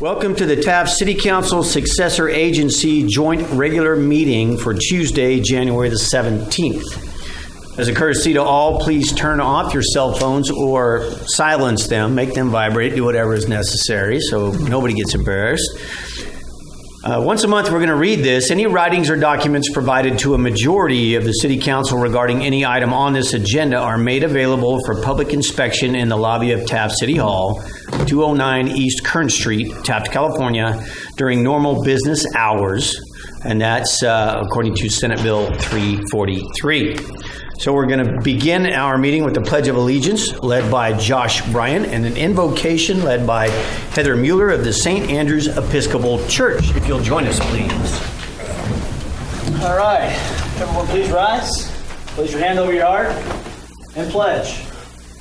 Welcome to the Taft City Council Successor Agency Joint Regular Meeting for Tuesday, January the 17th. As a courtesy to all, please turn off your cell phones or silence them, make them vibrate, do whatever is necessary so nobody gets embarrassed. Once a month, we're going to read this. Any writings or documents provided to a majority of the City Council regarding any item on this agenda are made available for public inspection in the lobby of Taft City Hall, 209 East Kern Street, Taft, California, during normal business hours, and that's according to Senate Bill 343. So we're going to begin our meeting with the Pledge of Allegiance, led by Josh Bryan, and an invocation led by Heather Mueller of the St. Andrew's Episcopal Church. If you'll join us, please. All right. Everyone, please rise. Place your hand over your heart and pledge.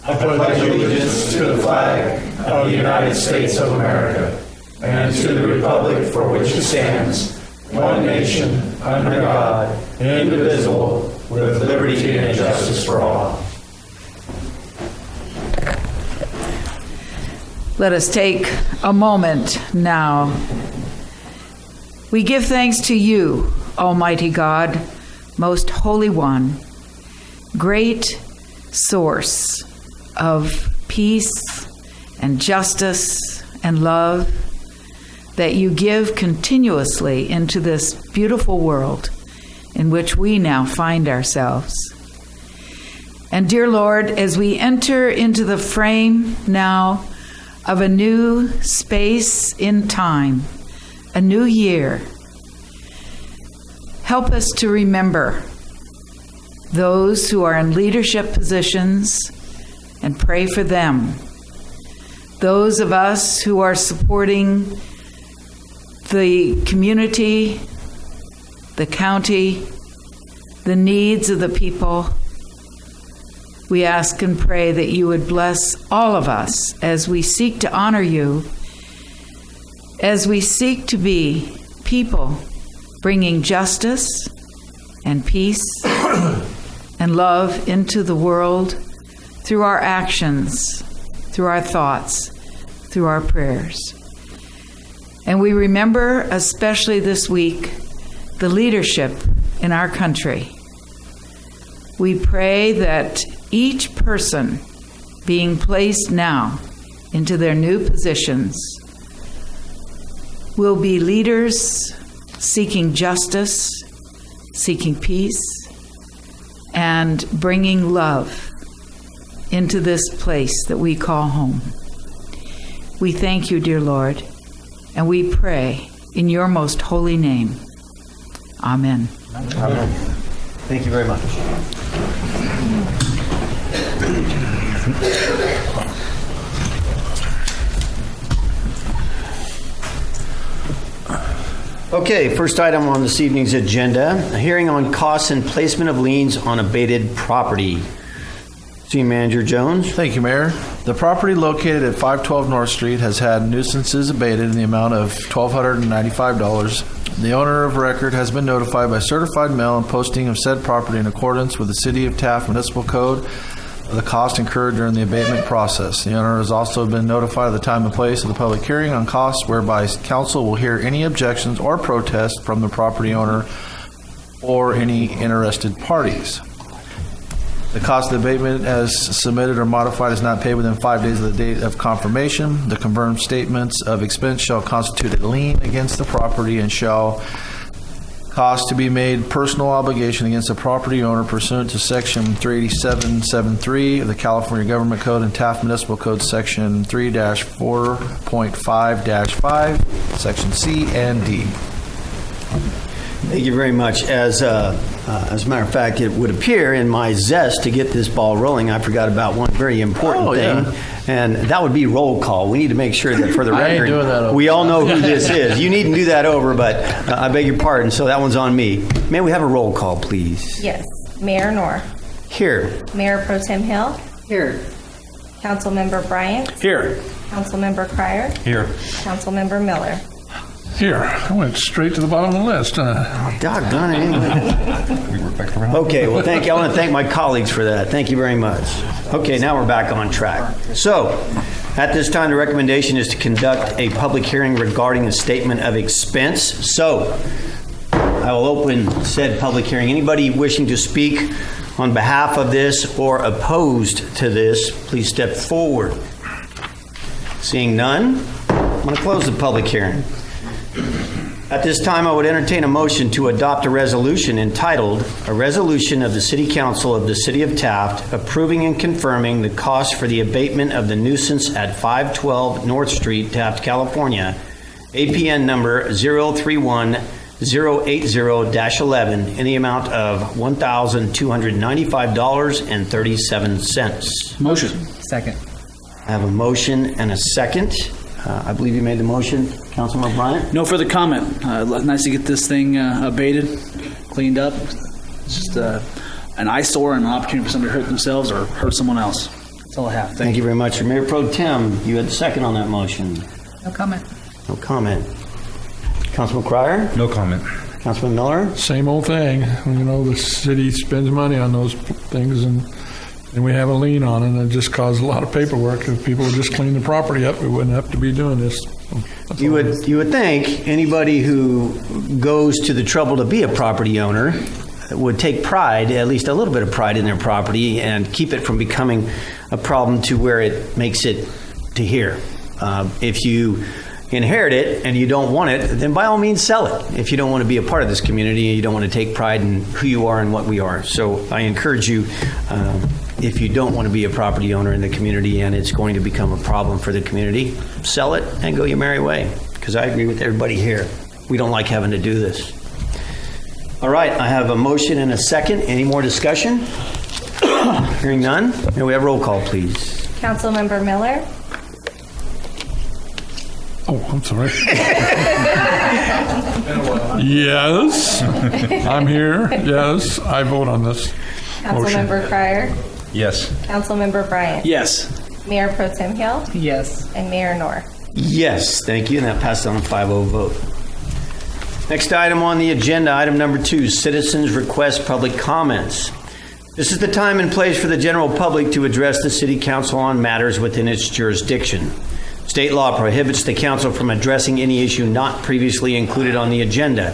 I pledge allegiance to the flag of the United States of America and to the republic for which it stands, one nation, under God, indivisible, with liberty and justice for all. Let us take a moment now. We give thanks to you, Almighty God, Most Holy One, great source of peace and justice and love that you give continuously into this beautiful world in which we now find ourselves. And dear Lord, as we enter into the frame now of a new space in time, a new year, help us to remember those who are in leadership positions and pray for them. Those of us who are supporting the community, the county, the needs of the people, we ask and pray that you would bless all of us as we seek to honor you, as we seek to be people bringing justice and peace and love into the world through our actions, through our thoughts, through our prayers. And we remember, especially this week, the leadership in our country. We pray that each person being placed now into their new positions will be leaders seeking justice, seeking peace, and bringing love into this place that we call home. We thank you, dear Lord, and we pray in your most holy name. Amen. Amen. Thank you very much. Okay, first item on this evening's agenda, a hearing on costs and placement of liens on abated property. City Manager Jones. Thank you, Mayor. The property located at 512 North Street has had nuisances abated in the amount of $1,295. The owner of record has been notified by certified mail and posting of said property in accordance with the City of Taft Municipal Code of the cost incurred during the abatement process. The owner has also been notified of the time and place of the public hearing on costs, whereby council will hear any objections or protests from the property owner or any interested parties. The cost of the abatement as submitted or modified is not paid within 5 days of the date of confirmation. The confirmed statements of expense shall constitute a lien against the property and shall cost to be made personal obligation against the property owner pursuant to Section 387.73 of the California Government Code and Taft Municipal Code Section 3-4.5-5, Section C and D. Thank you very much. As a matter of fact, it would appear in my zest to get this ball rolling, I forgot about one very important thing, and that would be roll call. We need to make sure that for the record, we all know who this is. You needn't do that over, but I beg your pardon, so that one's on me. May we have a roll call, please? Yes. Mayor Knorr. Here. Mayor Pro Tem Hill. Here. Councilmember Bryant. Here. Councilmember Cryer. Here. Councilmember Miller. Here, I went straight to the bottom of the list. Doggone it, anyway. Okay, well, thank you. I want to thank my colleagues for that. Thank you very much. Okay, now we're back on track. So, At this time, the recommendation is to conduct a public hearing regarding a statement of expense. So I will open said public hearing. Anybody wishing to speak on behalf of this or opposed to this, please step forward. Seeing none, I'm going to close the public hearing. At this time, I would entertain a motion to adopt a resolution entitled, "A Resolution of the City Council of the City of Taft Approving and Confirming the Cost for the Abatement of the Nuisance at 512 North Street, Taft, California, APN number 031-080-11, in the amount of $1,295.37. Motion. Second. I have a motion and a second. I believe you made the motion, Councilman Bryant. No further comment. Nice to get this thing abated, cleaned up. It's just an eyesore and an opportunity for somebody to hurt themselves or hurt someone else. That's all I have. Thank you very much. Mayor Pro Tem, you had the second on that motion. No comment. No comment. Councilman Cryer? No comment. Councilman Miller? Same old thing. You know, the city spends money on those things and we have a lien on it, and it just caused a lot of paperwork. If people would just clean the property up, we wouldn't have to be doing this. That's You all. would think anybody who goes to the trouble to be a property owner would take pride, at least a little bit of pride in their property, and keep it from becoming a problem to where it makes it to here. If you inherit it and you don't want it, then by all means sell it. If you don't want to be a part of this community, you don't want to take pride in who you are and what we are. So I encourage you, if you don't want to be a property owner in the community and it's going to become a problem for the community, sell it and go your merry way. Because I agree with everybody here. We don't like having to do this. All right, I have a motion and a second. Any more discussion? Hearing none, may we have roll call, please? Councilmember Miller, Oh, I'm sorry. Yes, I'm here. Yes, I vote on this. Councilmember Cryer, Yes. Councilmember Bryant, Yes. Mayor Pro Tem Hill, Yes. and Mayor Knorr. Yes, thank you, and that passes on a 5-0 vote. Next item on the agenda, item number 2, citizens request public comments. This is the time and place for the general public to address the city council on matters within its jurisdiction. State law prohibits the council from addressing any issue not previously included on the agenda.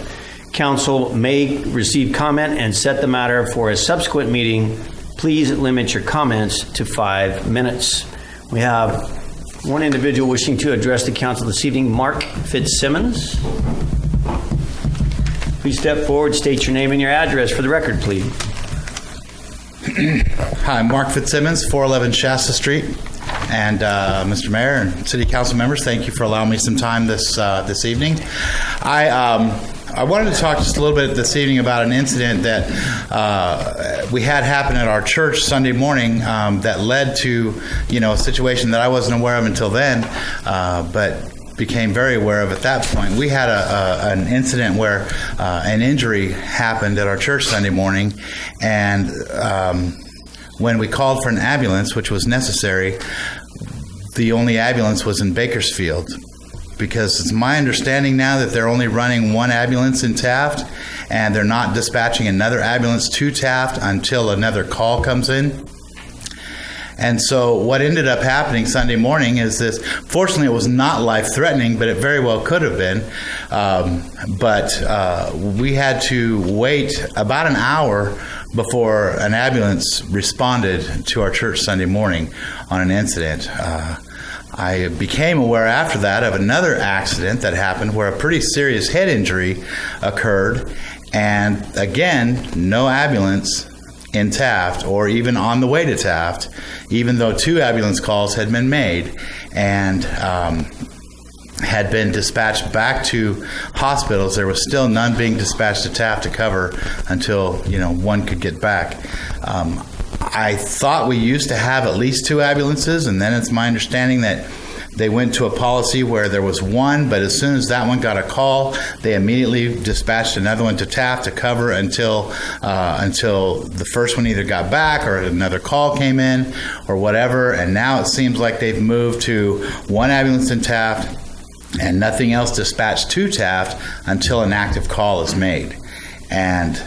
Council may receive comment and set the matter for a subsequent meeting. Please limit your comments to 5 minutes. We have one individual wishing to address the council this evening, Mark Fitzsimmons. Please step forward, state your name and your address for the record, please. Hi, Mark Fitzsimmons, 411 Shasta Street. And Mr. Mayor and City Council members, thank you for allowing me some time this evening. I wanted to talk just a little bit this evening about an incident that we had happen at our church Sunday morning that led to, a situation that I wasn't aware of until then, but became very aware of at that point. We had an incident where an injury happened at our church Sunday morning, and when we called for an ambulance, which was necessary, the only ambulance was in Bakersfield, because it's my understanding now that they're only running one ambulance in Taft, and they're not dispatching another ambulance to Taft until another call comes in. And so what ended up happening Sunday morning is this. Fortunately, it was not life-threatening, but it very well could have been. But we had to wait about an hour before an ambulance responded to our church Sunday morning on an incident. I became aware after that of another accident that happened where a pretty serious head injury occurred, and again, no ambulance in Taft or even on the way to Taft, even though 2 ambulance calls had been made and had been dispatched back to hospitals. There was still none being dispatched to Taft to cover until one could get back. I thought we used to have at least 2 ambulances, and then it's my understanding that they went to a policy where there was 1, but as soon as that one got a call, they immediately dispatched another one to Taft to cover until the first one either got back or another call came in or whatever. And now it seems like they've moved to 1 ambulance in Taft and nothing else dispatched to Taft until an active call is made. And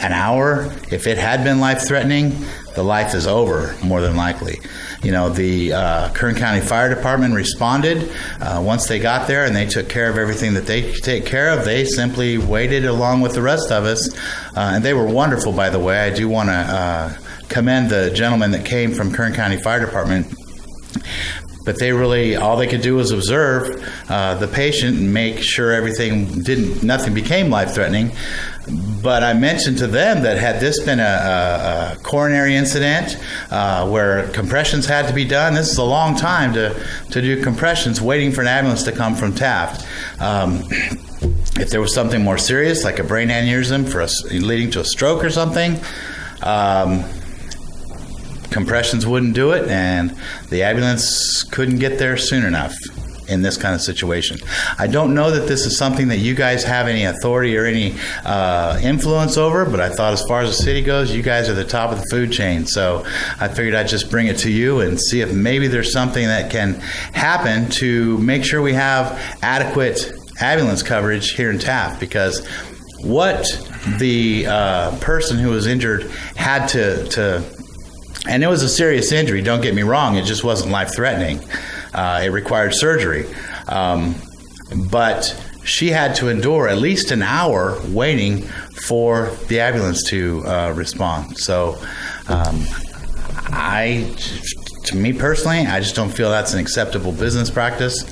an hour, if it had been life-threatening, the life is over, more than likely. You know, the Kern County Fire Department responded once they got there, and they took care of everything that they could take care of. They simply waited along with the rest of us, and they were wonderful, by the way. I do want to commend the gentleman that came from Kern County Fire Department. But they really, all they could do was observe the patient and make sure nothing became life-threatening. But I mentioned to them that had this been a coronary incident where compressions had to be done, this is a long time to do compressions waiting for an ambulance to come from Taft. If there was something more serious, like a brain aneurysm leading to a stroke or something, compressions wouldn't do it, and the ambulance couldn't get there soon enough in this kind of situation. I don't know that this is something that you guys have any authority or any influence over, but I thought as far as the city goes, you guys are the top of the food chain. So I figured I'd just bring it to you and see if maybe there's something that can happen to make sure we have adequate ambulance coverage here in Taft, because what the person who was injured had to and it was a serious injury, don't get me wrong, it just wasn't life-threatening. It required surgery. But she had to endure at least an hour waiting for the ambulance to respond. So to me personally, I just don't feel that's an acceptable business practice.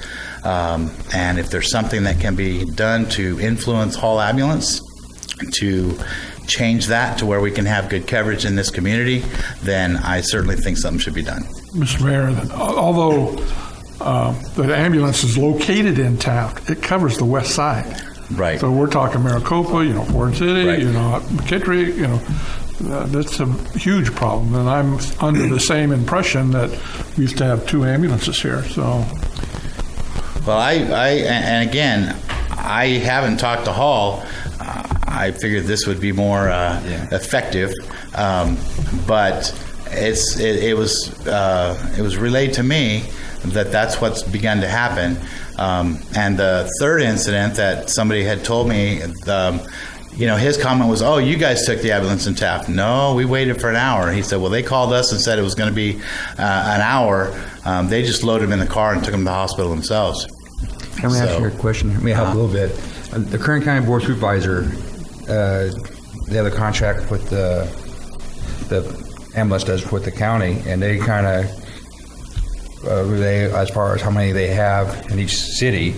And if there's something that can be done to influence Hall Ambulance, to change that to where we can have good coverage in this community, then I certainly think something should be done. Mr. Mayor, although the ambulance is located in Taft, it covers the west side. Right. So we're talking Maricopa, Ford City, Right. McKittrick, that's a huge problem. And I'm under the same impression that we used to have 2 ambulances here, so. Well, and again, I haven't talked to Hall. I figured this would be more effective, but it was relayed to me that that's what's begun to happen. And the third incident that somebody had told me, his comment was, "Oh, you guys took the ambulance in Taft." No, we waited for an hour. He said, "Well, they called us and said it was going to be an hour. They just loaded him in the car and took him to the hospital themselves." Can we ask you a question? Let me help a little bit. The Kern County Board Supervisor, they have a contract with the ambulance does with the county, and they kind of relay as far as how many they have in each city.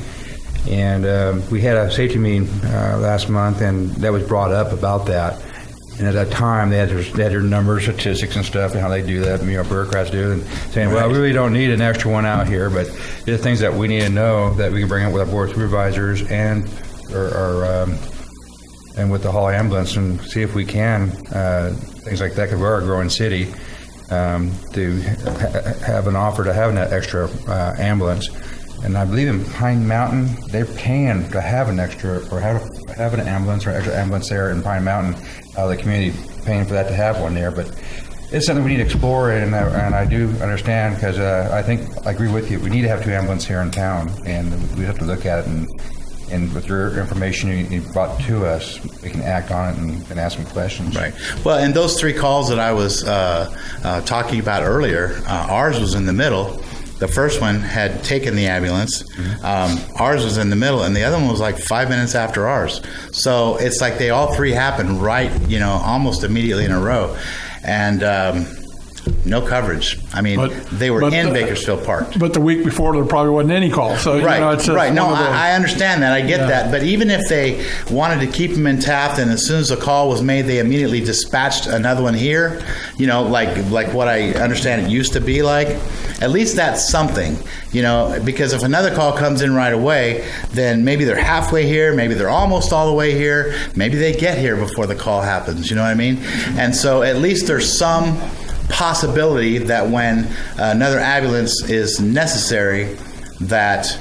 And we had a safety meeting last month, and that was brought up about that. And at that time, they had their numbers, statistics, and stuff, and how they do that. Bureaucrats do, and saying, "Well, we really don't need an extra one out here, but there's things that we need to know that we can bring up with our board of supervisors and and with the Hall Ambulance, and see if we can things like that, because we're a growing city, to have an offer to have that extra ambulance." And I believe in Pine Mountain, they're paying to have an extra, or have an ambulance or extra ambulance there in Pine Mountain. The community paying for that to have one there, but it's something we need to explore, and I do understand, because I think I agree with you. We need to have 2 ambulances here in town, and we have to look at it, and with your information you brought to us, we can act on it and ask some questions. Right. Well, and those 3 calls that I was talking about earlier, ours was in the middle. The first one had taken the ambulance. Ours was in the middle, and the other one was like 5 minutes after ours. So it's like they all 3 happened right, almost immediately in a row. And no coverage. I mean, they were in Bakersfield Park. But the week before, there probably wasn't any call. So, right, it's right. No, I understand that. I get that. But even if they wanted to keep them in Taft, and as soon as a call was made, they immediately dispatched another one here, like what I understand it used to be like, at least that's something, because if another call comes in right away, then maybe they're halfway here, maybe they're almost all the way here, maybe they get here before the call happens, you know what I mean? And so at least there's some possibility that when another ambulance is necessary, that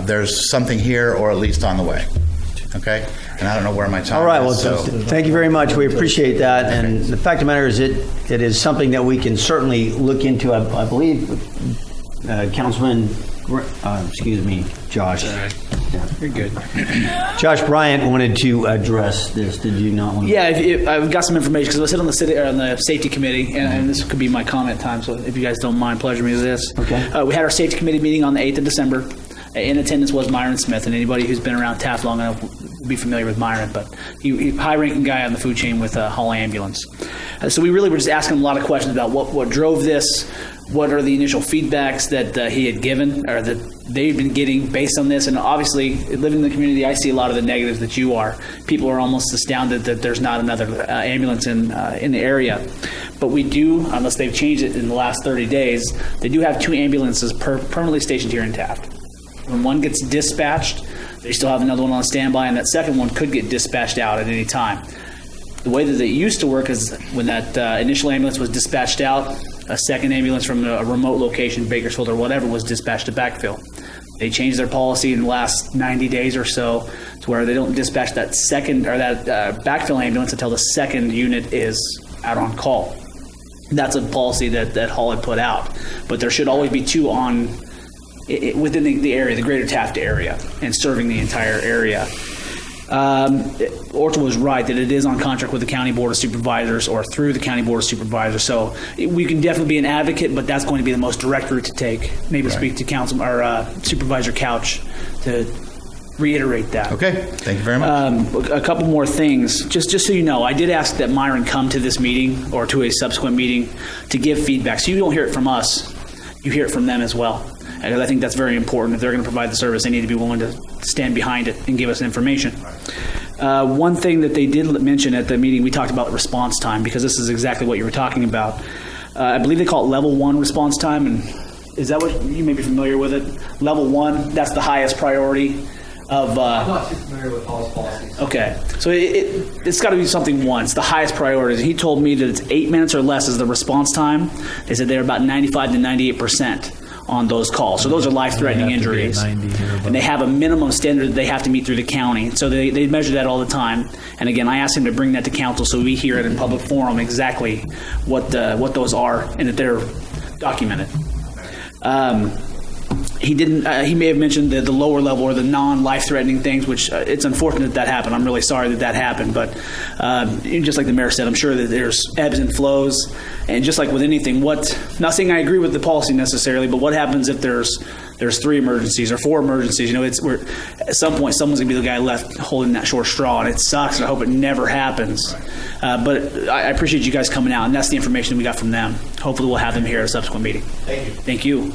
there's something here or at least on the way. Okay? And I don't know where my time All right, is. well, thank you very much. We appreciate that. And the fact of the matter is, it is something that we can certainly look into. I believe Councilman, Josh, You're good. Josh Bryant wanted to address this. Did you not want to? Yeah, I've got some information because I sit on the city or on the safety committee, and this could be my comment time. So if you guys don't mind, pleasure me with this. Okay. We had our safety committee meeting on the 8th of December. In attendance was Myron Smith, and anybody who's been around Taft long enough will be familiar with Myron. But he high-ranking guy on the food chain with Hall Ambulance. So we really were just asking him a lot of questions about what drove this. What are the initial feedbacks that he had given or that they've been getting based on this? And obviously, living in the community, I see a lot of the negatives that you are. People are almost astounded that there's not another ambulance in the area. But we do, unless they've changed it in the last 30 days, they do have 2 ambulances permanently stationed here in Taft. When one gets dispatched, they still have another one on standby, and that second one could get dispatched out at any time. The way that it used to work is when that initial ambulance was dispatched out, a second ambulance from a remote location, Bakersfield or whatever, was dispatched to backfill. They changed their policy in the last 90 days or so to where they don't dispatch that second or that backfill ambulance until the second unit is out on call. That's a policy that Hall had put out. But there should always be 2 on within the area, the greater Taft area, and serving the entire area. Orta was right that it is on contract with the County Board of Supervisors or through the County Board of Supervisors. So we can definitely be an advocate, but that's going to be the most direct route to take. Maybe speak to Council or Supervisor Couch to reiterate that. Okay, thank you very much. A couple more things. Just so you know, I did ask that Myron come to this meeting or to a subsequent meeting to give feedback. So you don't hear it from us, you hear it from them as well. And I think that's very important. If they're going to provide the service, they need to be willing to stand behind it and give us information. One thing that they did mention at the meeting, we talked about response time, because this is exactly what you were talking about. I believe they call it level 1 response time, and is that what you may be familiar with it? Level 1, that's the highest priority of... I'm not too familiar with Hall's policies. Okay. So it's got to be something one. It's the highest priority. He told me that it's 8 minutes or less is the response time. They said they're about 95 to 98% on those calls. So those are life-threatening injuries. And they have a minimum standard that they have to meet through the county. So they measure that all the time. And again, I asked him to bring that to council so we hear it in public forum exactly what those are and that they're documented. He didn't. He may have mentioned the lower level or the non-life-threatening things, which it's unfortunate that happened. I'm really sorry that happened. But just like the mayor said, I'm sure that there's ebbs and flows, and just like with anything, not saying I agree with the policy necessarily, but what happens if there's 3 emergencies or 4 emergencies? You know, at some point someone's gonna be the guy left holding that short straw, and it sucks. And I hope it never happens. But I appreciate you guys coming out, and that's the information we got from them. Hopefully, we'll have them here at a subsequent meeting. Thank you. Thank you.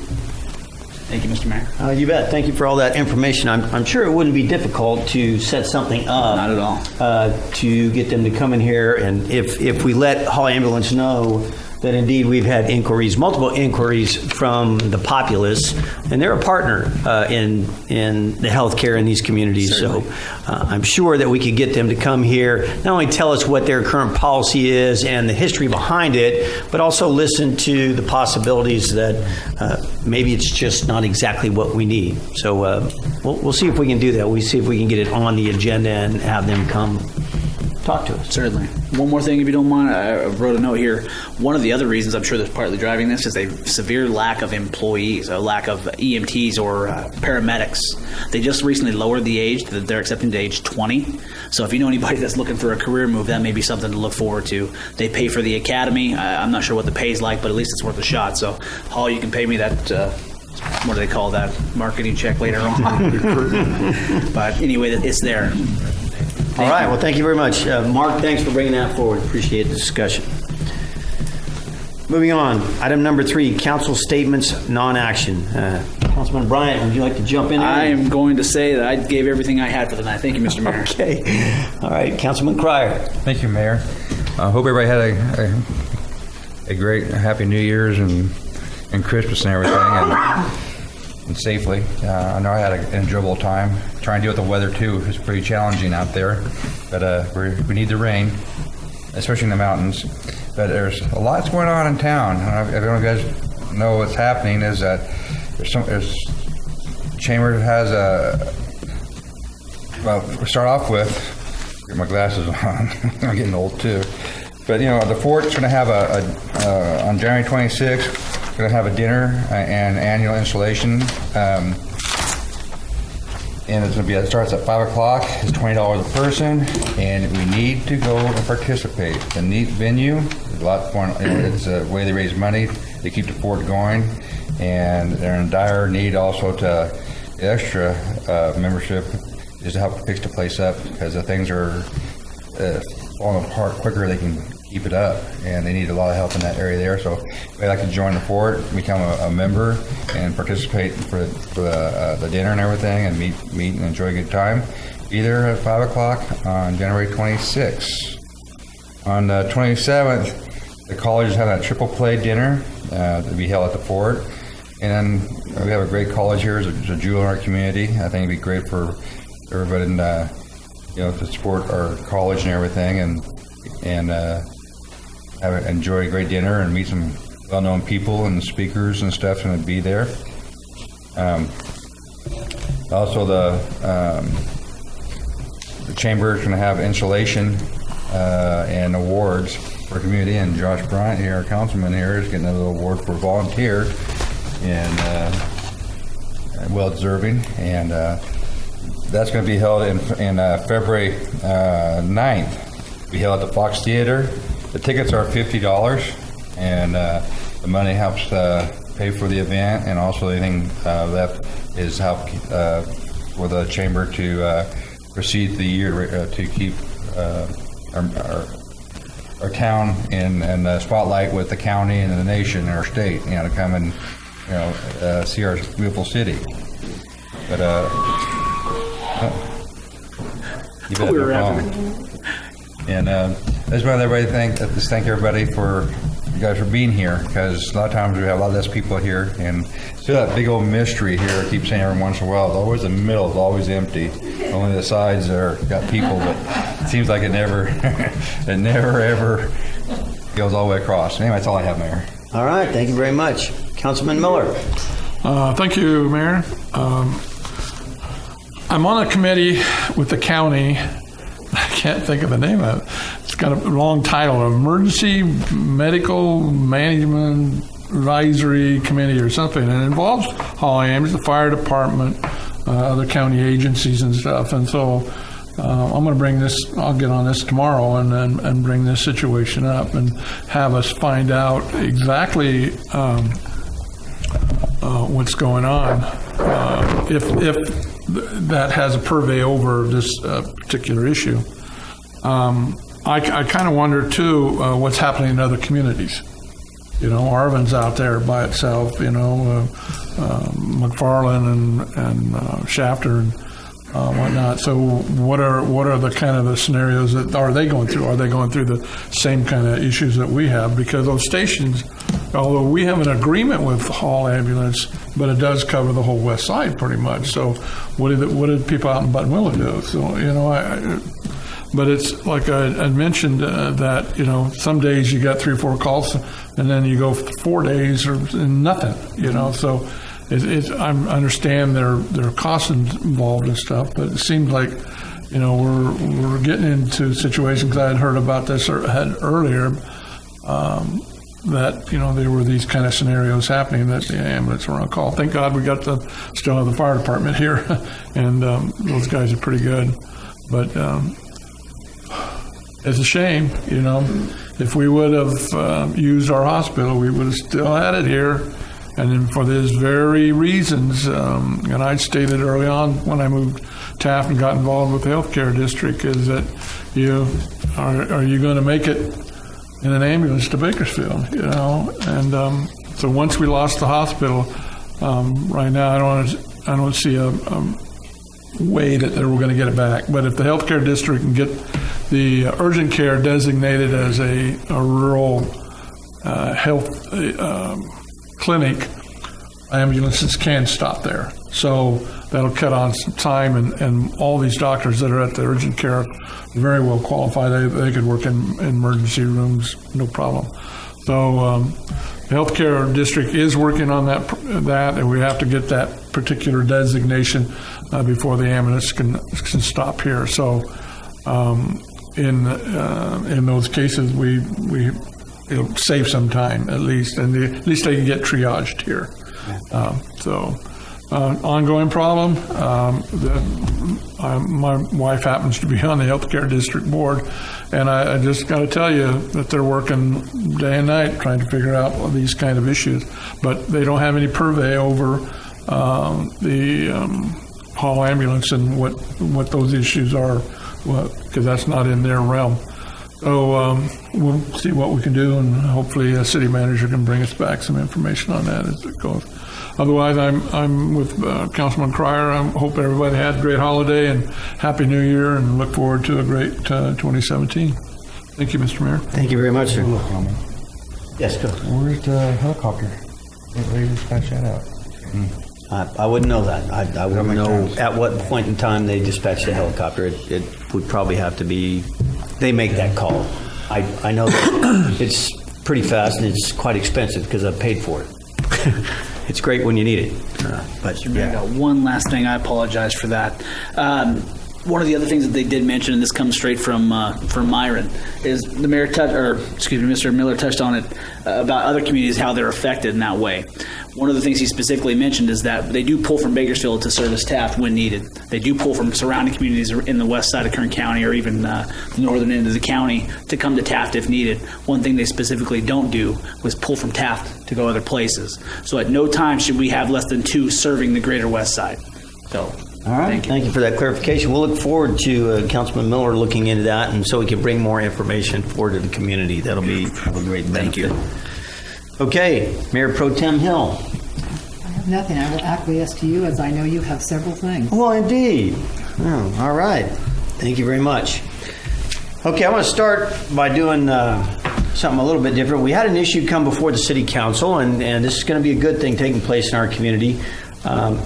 Thank you, Mr. Mayor. You bet. Thank you for all that information. I'm sure it wouldn't be difficult to set something up. Not at all. To get them to come in here, and if we let Hall Ambulance know that indeed we've had multiple inquiries from the populace, and they're a partner in the healthcare in these communities. Certainly. So I'm sure that we could get them to come here, not only tell us what their current policy is and the history behind it, but also listen to the possibilities that maybe it's just not exactly what we need. So we'll see if we can do that. We'll see if we can get it on the agenda and have them come talk to us. Certainly. One more thing, if you don't mind, I wrote a note here. One of the other reasons I'm sure that's partly driving this is a severe lack of employees, a lack of EMTs or paramedics. They just recently lowered the age that they're accepting to age 20. So if you know anybody that's looking for a career move, that may be something to look forward to. They pay for the academy. I'm not sure what the pay is like, but at least it's worth a shot. So, Hall, you can pay me that, what do they call that, marketing check later on. But anyway, it's there. All right. Well, thank you very much. Mark, thanks for bringing that forward. Appreciate the discussion. Moving on. Item number 3, council statements, non-action. Councilman Bryant, would you like to jump in there? I am going to say that I gave everything I had for the night. Thank you, Mr. Mayor. Okay. All right. Councilman Cryer. Thank you, Mayor. I hope everybody had a great, happy New Year's and Christmas and everything, and safely. I know I had an enjoyable time. Trying to deal with the weather too. It's pretty challenging out there, but we need the rain, especially in the mountains. But there's a lot going on in town. If you guys know what's happening, is that Chambers has well, we'll start off with, get my glasses on. I'm getting old too. But the fort's going to have on January 26th, going to have a dinner and annual installation. and it's going to be, it starts at 5 o'clock. It's $20 a person, and we need to go and participate. It's a neat venue. There's a lot of fun. It's a way they raise money. They keep the fort going, and they're in dire need also to extra membership is to help fix the place up, because the things are falling apart quicker they can keep it up, and they need a lot of help in that area there. So if they'd like to join the fort, become a member, and participate for the dinner and everything, and meet and enjoy a good time, be there at 5 o'clock on January 26th. On the 27th, the college is having a triple play dinner to be held at the fort. And then we have a great college here. It's a jewel in our community. I think it'd be great for everybody to support our college and everything, and enjoy a great dinner and meet some well-known people and speakers and stuff, and be there. Also, the chamber is going to have installation and awards for community, and Josh Bryant here, our councilman here, is getting a little award for volunteer, and well-deserving, and that's going to be held in February 9th. Be held at the Fox Theater. The tickets are $50, and the money helps pay for the event, and also anything left is help for the chamber to proceed the year to keep our town in the spotlight with the county and the nation and our state, to come and see our beautiful city. But you bet, no problem. And I just want everybody to thank everybody for you guys for being here, because a lot of times we have a lot less people here, and still that big old mystery here. I keep saying every once in a while, it's always the middle is always empty. Only the sides are got people, but it seems like it never ever goes all the way across. Anyway, that's all I have, Mayor. All right, thank you very much. Councilman Miller. Thank you, Mayor. I'm on a committee with the county. I can't think of the name of it. It's got a long title, Emergency Medical Management Advisory Committee or something, and it involves Holly Ambulance, the fire department, other county agencies and stuff. And so I'm going to bring this, I'll get on this tomorrow and bring this situation up and have us find out exactly what's going on, if that has a purvey over this particular issue. I kind of wonder too what's happening in other communities. Arvin's out there by itself. McFarland and Shafter and whatnot. So what are the kind of the scenarios that are they going through? Are they going through the same kind of issues that we have? Because those stations, although we have an agreement with Hall Ambulance, but it does cover the whole west side pretty much. So what did people out in Buttonwillow do? So but it's like I mentioned that some days you got 3 or 4 calls, and then you go for 4 days or nothing. So I understand there are costs involved and stuff, but it seems like we're getting into situations. I had heard about this earlier. That there were these kind of scenarios happening that the ambulance were on call. Thank God we got still have the fire department here, and those guys are pretty good. But it's a shame, If we would have used our hospital, we would have still had it here, and then for these very reasons. And I stated early on when I moved Taft and got involved with the healthcare district is that are you going to make it in an ambulance to Bakersfield, and so once we lost the hospital, right now I don't see a way that we're going to get it back. But if the healthcare district can get the urgent care designated as a rural health clinic, ambulances can stop there. So that'll cut on some time, and all these doctors that are at the urgent care are very well qualified. They could work in emergency rooms, no problem. So the healthcare district is working on that, and we have to get that particular designation before the ambulance can stop here. So in those cases, it'll save some time at least, and at least they can get triaged here. So ongoing problem. My wife happens to be on the healthcare district board, and I just got to tell you that they're working day and night trying to figure out these kind of issues. But they don't have any purvey over the hall ambulance and what those issues are, because that's not in their realm. So we'll see what we can do, and hopefully a city manager can bring us back some information on that as it goes. Otherwise, I'm with Councilman Cryer. I hope everybody had a great holiday and Happy New Year, and look forward to a great 2017. Thank you, Mr. Mayor. Thank you very much, sir. Yes, go. Where's the helicopter? Where did you dispatch that out? I wouldn't know that. I wouldn't know at what point in time they dispatched the helicopter. It would probably have to be, they make that call. I know that it's pretty fast and it's quite expensive because I've paid for it. It's great when you need it. But Yeah. One last thing, I apologize for that. One of the other things that they did mention, and this comes straight from Myron, is the mayor Mr. Miller touched on it about other communities, how they're affected in that way. One of the things he specifically mentioned is that they do pull from Bakersfield to service Taft when needed. They do pull from surrounding communities in the west side of Kern County or even the northern end of the county to come to Taft if needed. One thing they specifically don't do was pull from Taft to go other places. So at no time should we have less than 2 serving the greater west side. So. all right. Thank you for that clarification. We'll look forward to Councilman Miller looking into that, and so we can bring more information forward to the community. That'll be a great benefit. Thank you. Okay, Mayor Pro Tem Hill. I have nothing. I will acquiesce to you, as I know you have several things. Well, indeed. Oh, all right. Thank you very much. Okay, I want to start by doing something a little bit different. We had an issue come before the City Council, and this is going to be a good thing taking place in our community.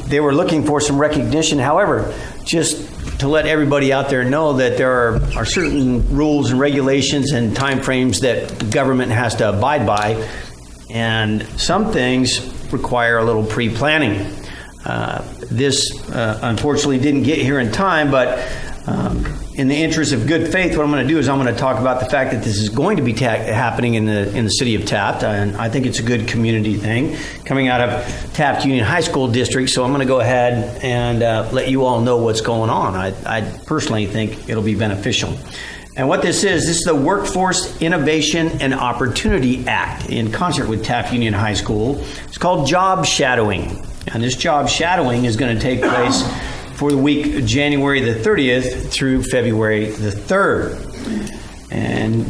They were looking for some recognition. However, just to let everybody out there know that there are certain rules and regulations and timeframes that the government has to abide by, and some things require a little pre-planning. This unfortunately didn't get here in time, but in the interest of good faith, what I'm going to do is I'm going to talk about the fact that this is going to be happening in the city of Taft, and I think it's a good community thing coming out of Taft Union High School District. So I'm going to go ahead and let you all know what's going on. I personally think it'll be beneficial. And what this is the Workforce Innovation and Opportunity Act in concert with Taft Union High School. It's called job shadowing. And this job shadowing is going to take place for the week January the 30th through February the 3rd. And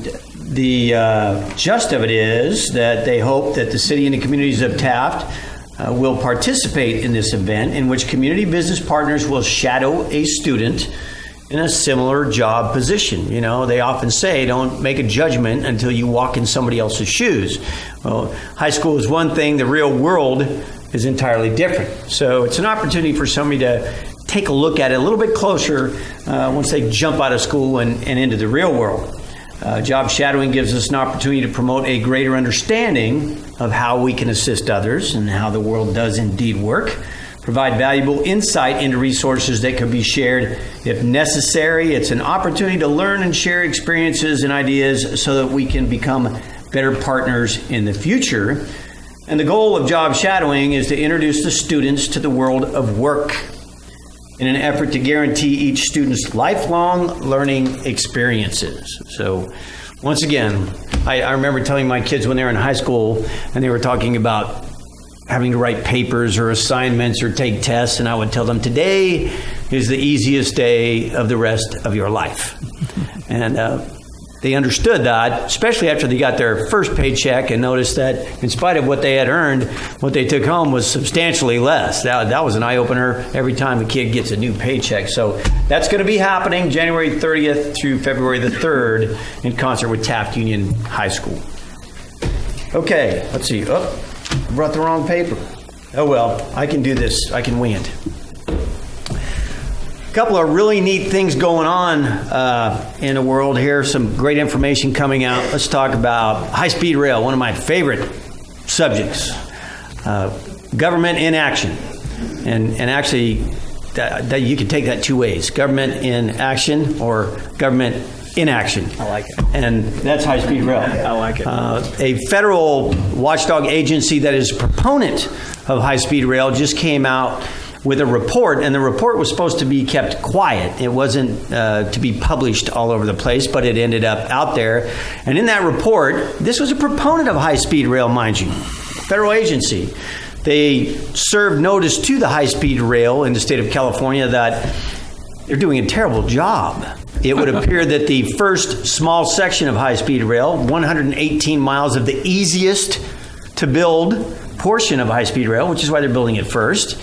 the gist of it is that they hope that the city and the communities of Taft will participate in this event, in which community business partners will shadow a student in a similar job position. You know, they often say, don't make a judgment until you walk in somebody else's shoes. Well, high school is one thing, the real world is entirely different. So it's an opportunity for somebody to take a look at it a little bit closer once they jump out of school and into the real world. Job shadowing gives us an opportunity to promote a greater understanding of how we can assist others and how the world does indeed work. Provide valuable insight into resources that can be shared if necessary. It's an opportunity to learn and share experiences and ideas so that we can become better partners in the future. And the goal of job shadowing is to introduce the students to the world of work in an effort to guarantee each student's lifelong learning experiences. So, once again, I remember telling my kids when they were in high school and they were talking about having to write papers or assignments or take tests, and I would tell them, today is the easiest day of the rest of your life. And they understood that, especially after they got their first paycheck and noticed that in spite of what they had earned, what they took home was substantially less. That was an eye-opener every time a kid gets a new paycheck. So that's going to be happening January 30th through February the 3rd in concert with Taft Union High School. Okay, let's see. Oh, I brought the wrong paper. Oh well, I can do this. I can wing it. A couple of really neat things going on in the world here. Some great information coming out. Let's talk about high-speed rail, one of my favorite subjects. Government in action. And actually, that you can take that two ways. Government in action or government inaction. I like it. And that's high-speed rail. I like it. A federal watchdog agency that is a proponent of high-speed rail just came out with a report, and the report was supposed to be kept quiet. It wasn't to be published all over the place, but it ended up out there. And in that report, this was a proponent of high-speed rail, mind you, federal agency. They served notice to the high-speed rail in the state of California that they're doing a terrible job. It would appear that the first small section of high-speed rail, 118 miles of the easiest to build portion of high-speed rail, which is why they're building it first,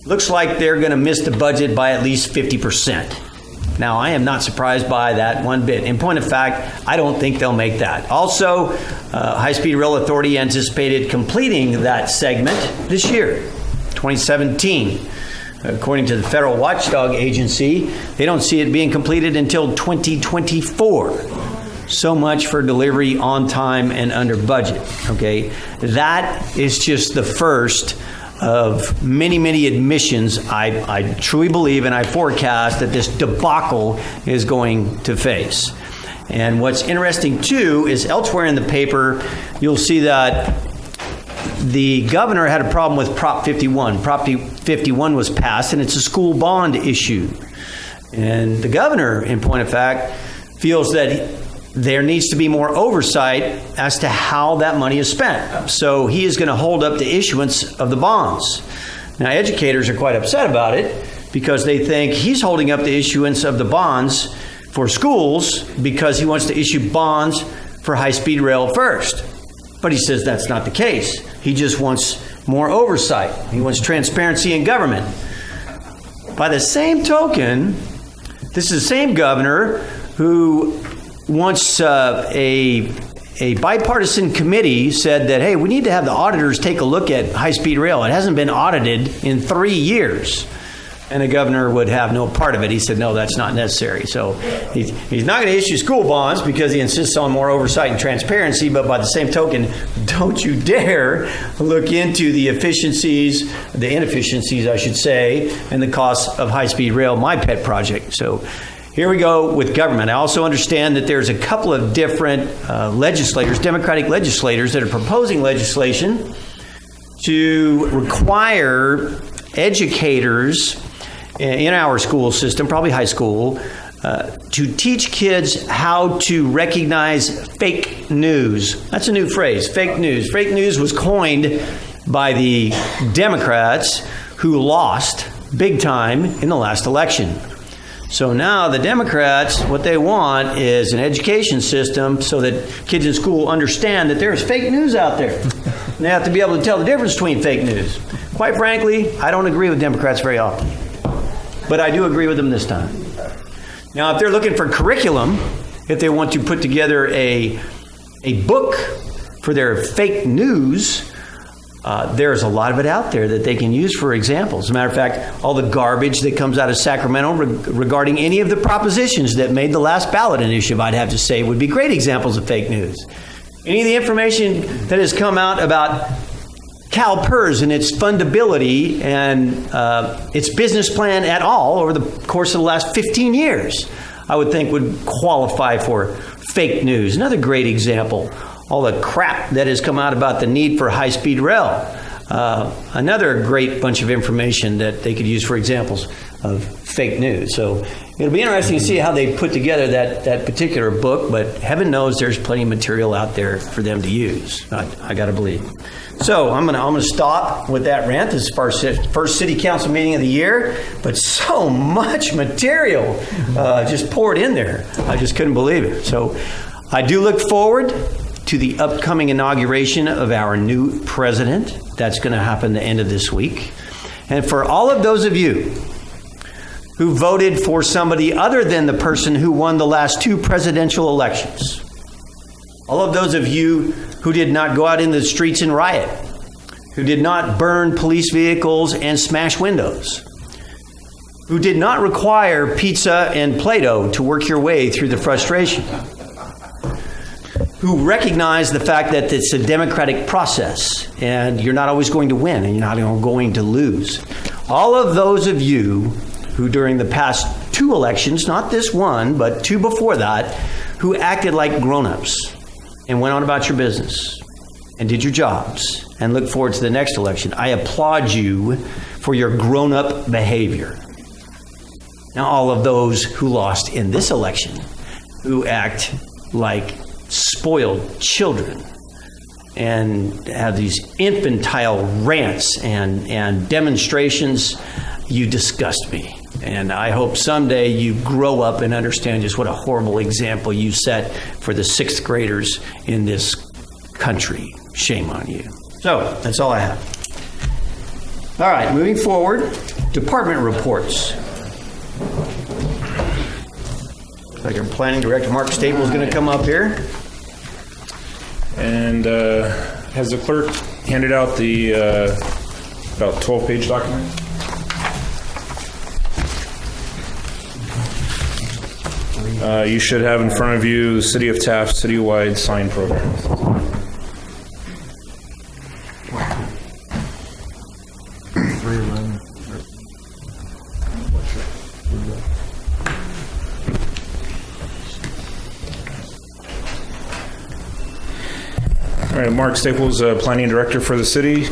looks like they're going to miss the budget by at least 50%. Now, I am not surprised by that one bit. In point of fact, I don't think they'll make that. Also, High-Speed Rail Authority anticipated completing that segment this year, 2017. According to the Federal Watchdog Agency, they don't see it being completed until 2024. So much for delivery on time and under budget, okay? That is just the first of many, many admissions I truly believe and I forecast that this debacle is going to face. And what's interesting, too, is elsewhere in the paper, you'll see that the governor had a problem with Prop 51. Prop 51 was passed, and it's a school bond issue. And the governor, in point of fact, feels that there needs to be more oversight as to how that money is spent. So he is going to hold up the issuance of the bonds. Now, educators are quite upset about it because they think he's holding up the issuance of the bonds for schools because he wants to issue bonds for high-speed rail first. But he says that's not the case. He just wants more oversight. He wants transparency in government. By the same token, this is the same governor who once a bipartisan committee said that, hey, we need to have the auditors take a look at high-speed rail. It hasn't been audited in 3 years. And the governor would have no part of it. He said, no, that's not necessary. So he's not going to issue school bonds because he insists on more oversight and transparency. But by the same token, don't you dare look into the efficiencies, the inefficiencies, I should say, and the costs of high-speed rail, my pet project. So here we go with government. I also understand that there's a couple of different legislators, Democratic legislators, that are proposing legislation to require educators in our school system, probably high school, to teach kids how to recognize fake news. That's a new phrase, fake news. Fake news was coined by the Democrats who lost big time in the last election. So now the Democrats, what they want is an education system so that kids in school understand that there's fake news out there. And they have to be able to tell the difference between fake news. Quite frankly, I don't agree with Democrats very often. But I do agree with them this time. Now, if they're looking for curriculum, if they want to put together a book for their fake news, there's a lot of it out there that they can use for examples. As a matter of fact, all the garbage that comes out of Sacramento regarding any of the propositions that made the last ballot initiative, I'd have to say, would be great examples of fake news. Any of the information that has come out about CalPERS and its fundability and its business plan at all over the course of the last 15 years, I would think would qualify for fake news. Another great example, all the crap that has come out about the need for high-speed rail. Another great bunch of information that they could use for examples of fake news. So it'll be interesting to see how they put together that particular book, but heaven knows there's plenty of material out there for them to use. I got to believe. So I'm gonna stop with that rant. This is our first city council meeting of the year, but so much material just poured in there. I just couldn't believe it. So I do look forward to the upcoming inauguration of our new president. That's going to happen the end of this week. And for all of those of you who voted for somebody other than the person who won the last 2 presidential elections, all of those of you who did not go out in the streets and riot, who did not burn police vehicles and smash windows, who did not require pizza and Play-Doh to work your way through the frustration, who recognize the fact that it's a democratic process and you're not always going to win and you're not going to lose. All of those of you who during the past 2 elections, not this one, but 2 before that, who acted like grown-ups and went on about your business and did your jobs and look forward to the next election. I applaud you for your grown-up behavior. Now, all of those who lost in this election, who act like spoiled children and have these infantile rants and demonstrations, you disgust me. And I hope someday you grow up and understand just what a horrible example you set for the sixth graders in this country. Shame on you. So, that's all I have. All right, moving forward, department reports. Looks like our planning director, Mark Staple, is going to come up here. And has the clerk handed out the about 12-page document? You should have in front of you the City of Taft citywide sign program. All right, Mark Staples, Planning Director for the city.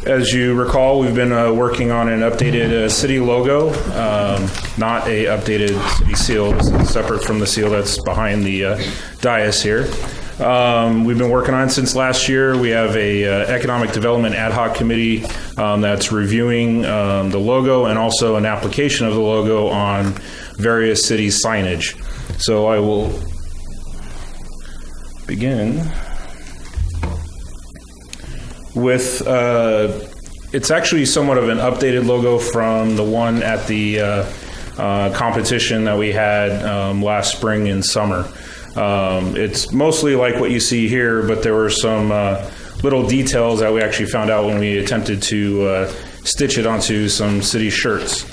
As you recall, we've been working on an updated city logo, not a updated city seal. This is separate from the seal that's behind the dais here. We've been working on it since last year. We have a economic development ad hoc committee that's reviewing the logo and also an application of the logo on various city signage. So I will begin with, it's actually somewhat of an updated logo from the one at the competition that we had last spring and summer. It's mostly like what you see here, but there were some little details that we actually found out when we attempted to stitch it onto some city shirts.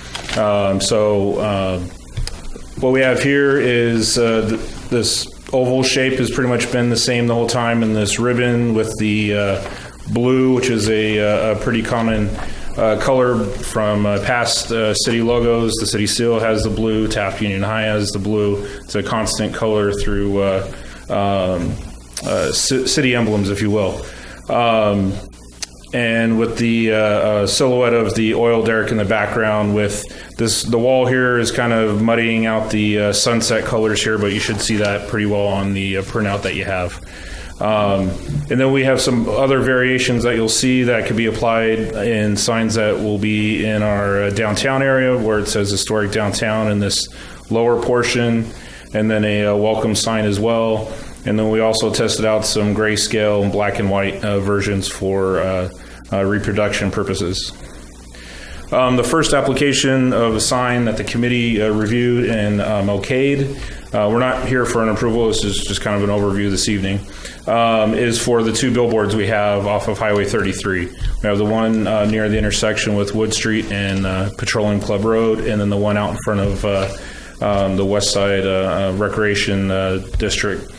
What we have here is this oval shape has pretty much been the same the whole time, and this ribbon with the blue, which is a pretty common color from past city logos. The city seal has the blue. Taft Union High has the blue. It's a constant color through city emblems, if you will. And with the silhouette of the oil derrick in the background, with this, the wall here is kind of muddying out the sunset colors here, but you should see that pretty well on the printout that you have. And then we have some other variations that you'll see that could be applied in signs that will be in our downtown area, where it says historic downtown in this lower portion, and then a welcome sign as well. And then we also tested out some grayscale and black and white versions for reproduction purposes. The first application of a sign that the committee reviewed and okayed, we're not here for an approval, this is just kind of an overview this evening, is for the two billboards we have off of Highway 33. We have the one near the intersection with Wood Street and Petroleum Club Road, and then the one out in front of the West Side Recreation District.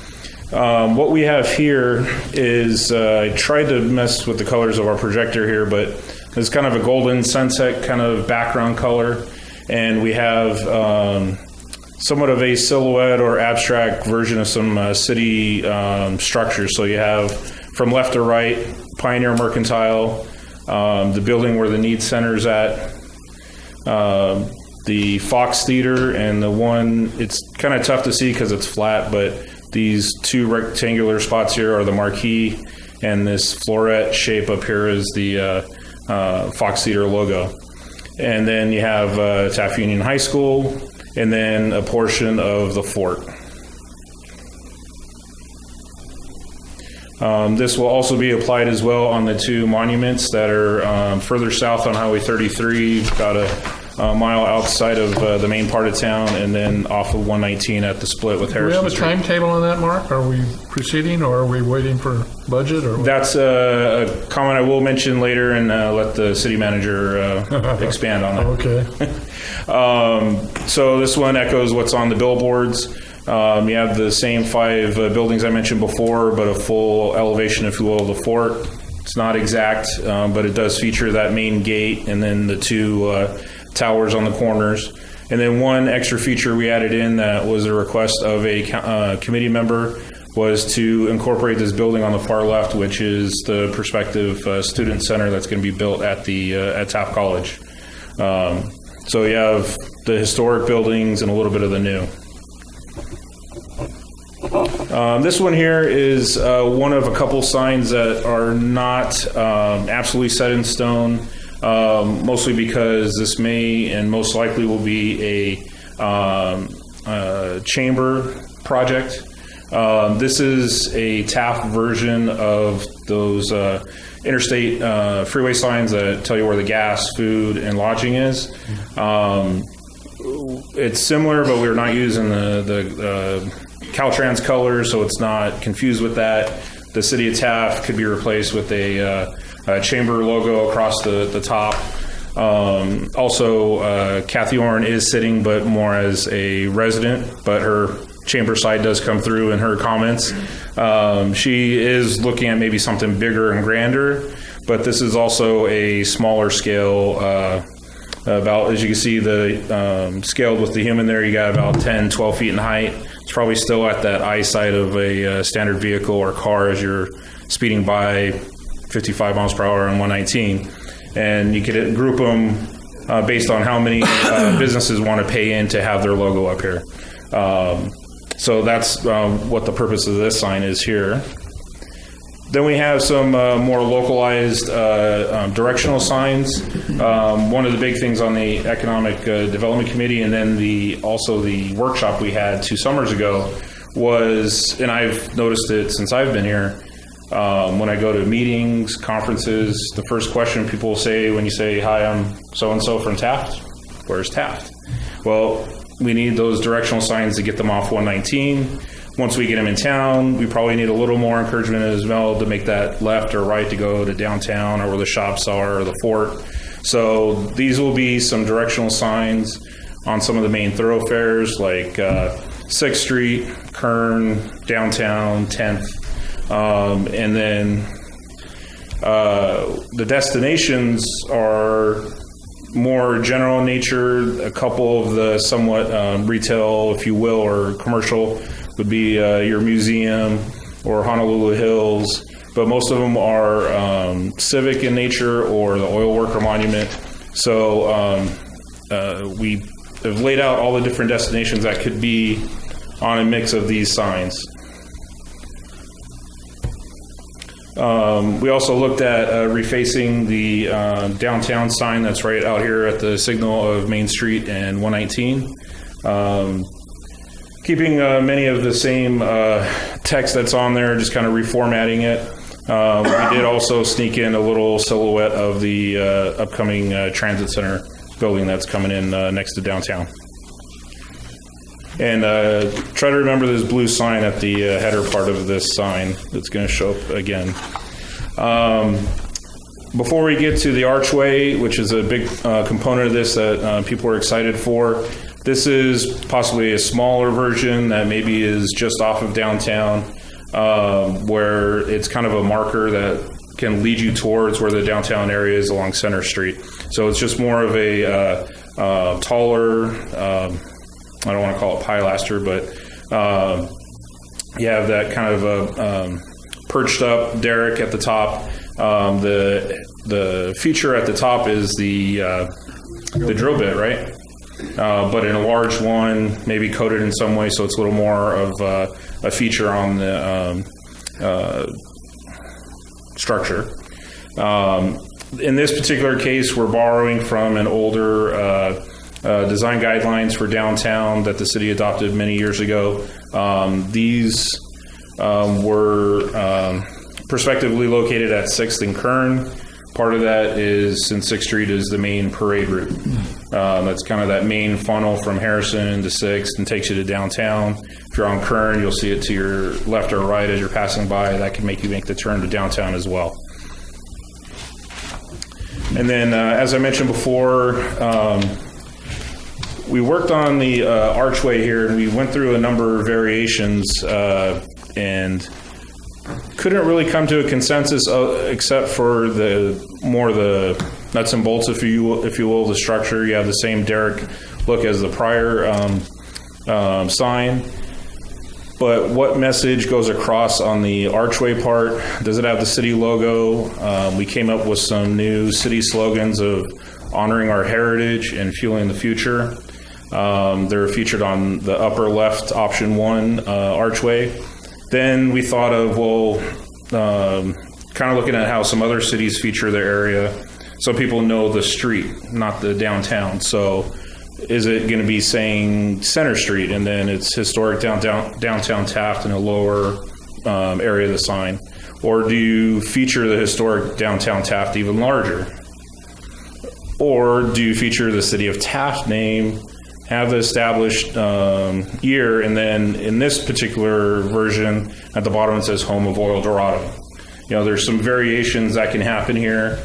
What we have here is, I tried to mess with the colors of our projector here, but it's kind of a golden sunset kind of background color, and we have somewhat of a silhouette or abstract version of some city structures. So you have from left to right, Pioneer Mercantile, the building where the Need Center is at, the Fox Theater, and the one, it's kind of tough to see because it's flat, but these two rectangular spots here are the marquee, and this floret shape up here is the Fox Theater logo. And then you have Taft Union High School, and then a portion of the fort. This will also be applied as well on the two monuments that are further south on Highway 33, about a mile outside of the main part of town, and then off of 119 at the split with Harrison Do we have a Street. timetable on that, Mark? Are we proceeding, or are we waiting for budget? Or what? That's a comment I will mention later, and let the city manager expand on that. Okay. So this one echoes what's on the billboards. You have the same 5 buildings I mentioned before, but a full elevation, if you will, of the fort. It's not exact, but it does feature that main gate and then the 2 towers on the corners. And then one extra feature we added in that was a request of a committee member was to incorporate this building on the far left, which is the prospective student center that's going to be built at the at Taft College. So you have the historic buildings and a little bit of the new. This one here is one of a couple signs that are not absolutely set in stone, mostly because this may and most likely will be a chamber project. This is a Taft version of those interstate freeway signs that tell you where the gas, food, and lodging is. It's similar, but we're not using the Caltrans colors, so it's not confused with that. The city of Taft could be replaced with a chamber logo across the top. Also, Kathy Orrin is sitting, but more as a resident, but her chamber side does come through in her comments. She is looking at maybe something bigger and grander, but this is also a smaller scale. About, as you can see, the scaled with the human there, you got about 10, 12 feet in height. It's probably still at that eyesight of a standard vehicle or car as you're speeding by 55 miles per hour on 119. And you could group them based on how many businesses want to pay in to have their logo up here. So that's what the purpose of this sign is here. Then we have some more localized directional signs. One of the big things on the Economic Development Committee, and then also the workshop we had 2 summers ago, was, and I've noticed it since I've been here, when I go to meetings, conferences, the first question people will say when you say, "Hi, I'm so-and-so from Taft," "Where's Taft?" Well, we need those directional signs to get them off 119. Once we get them in town, we probably need a little more encouragement as well to make that left or right to go to downtown or where the shops are or the fort. So these will be some directional signs on some of the main thoroughfares like 6th Street, Kern, downtown, 10th. And then the destinations are more general in nature. A couple of the somewhat retail, if you will, or commercial would be your museum or Honolulu Hills, but most of them are civic in nature or the oil worker monument. So we have laid out all the different destinations that could be on a mix of these signs. We also looked at refacing the downtown sign that's right out here at the signal of Main Street and 119. Keeping many of the same text that's on there, just kind of reformatting it. We did also sneak in a little silhouette of the upcoming transit center building that's coming in next to downtown. And try to remember this blue sign at the header part of this sign that's going to show up again. Before we get to the archway, which is a big component of this that people are excited for, this is possibly a smaller version that maybe is just off of downtown, where it's kind of a marker that can lead you towards where the downtown area is along Center Street. So it's just more of a taller, I don't want to call it pilaster, but you have that kind of a perched up derrick at the top. The feature at the top is the drill bit, right? But in a large one, maybe coated in some way, so it's a little more of a feature on the structure. In this particular case, we're borrowing from an older design guidelines for downtown that the city adopted many years ago. These were prospectively located at 6th and Kern. Part of that is, since 6th Street is the main parade route. That's kind of that main funnel from Harrison to 6th and takes you to downtown. If you're on Kern, you'll see it to your left or right as you're passing by. That can make you make the turn to downtown as well. And then, as I mentioned before, we worked on the archway here, and we went through a number of variations and couldn't really come to a consensus except for the nuts and bolts, if you will, the structure. You have the same derrick look as the prior sign. But what message goes across on the archway part? Does it have the city logo? We came up with some new city slogans of honoring our heritage and fueling the future. They're featured on the upper left, option 1 archway. Then we thought of, kind of looking at how some other cities feature their area. Some people know the street, not the downtown. So is it going to be saying Center Street and then it's historic downtown Taft in a lower area of the sign? Or do you feature the historic downtown Taft even larger? Or do you feature the city of Taft name, have the established year, and then in this particular version, at the bottom it says home of Oil Dorado? There's some variations that can happen here.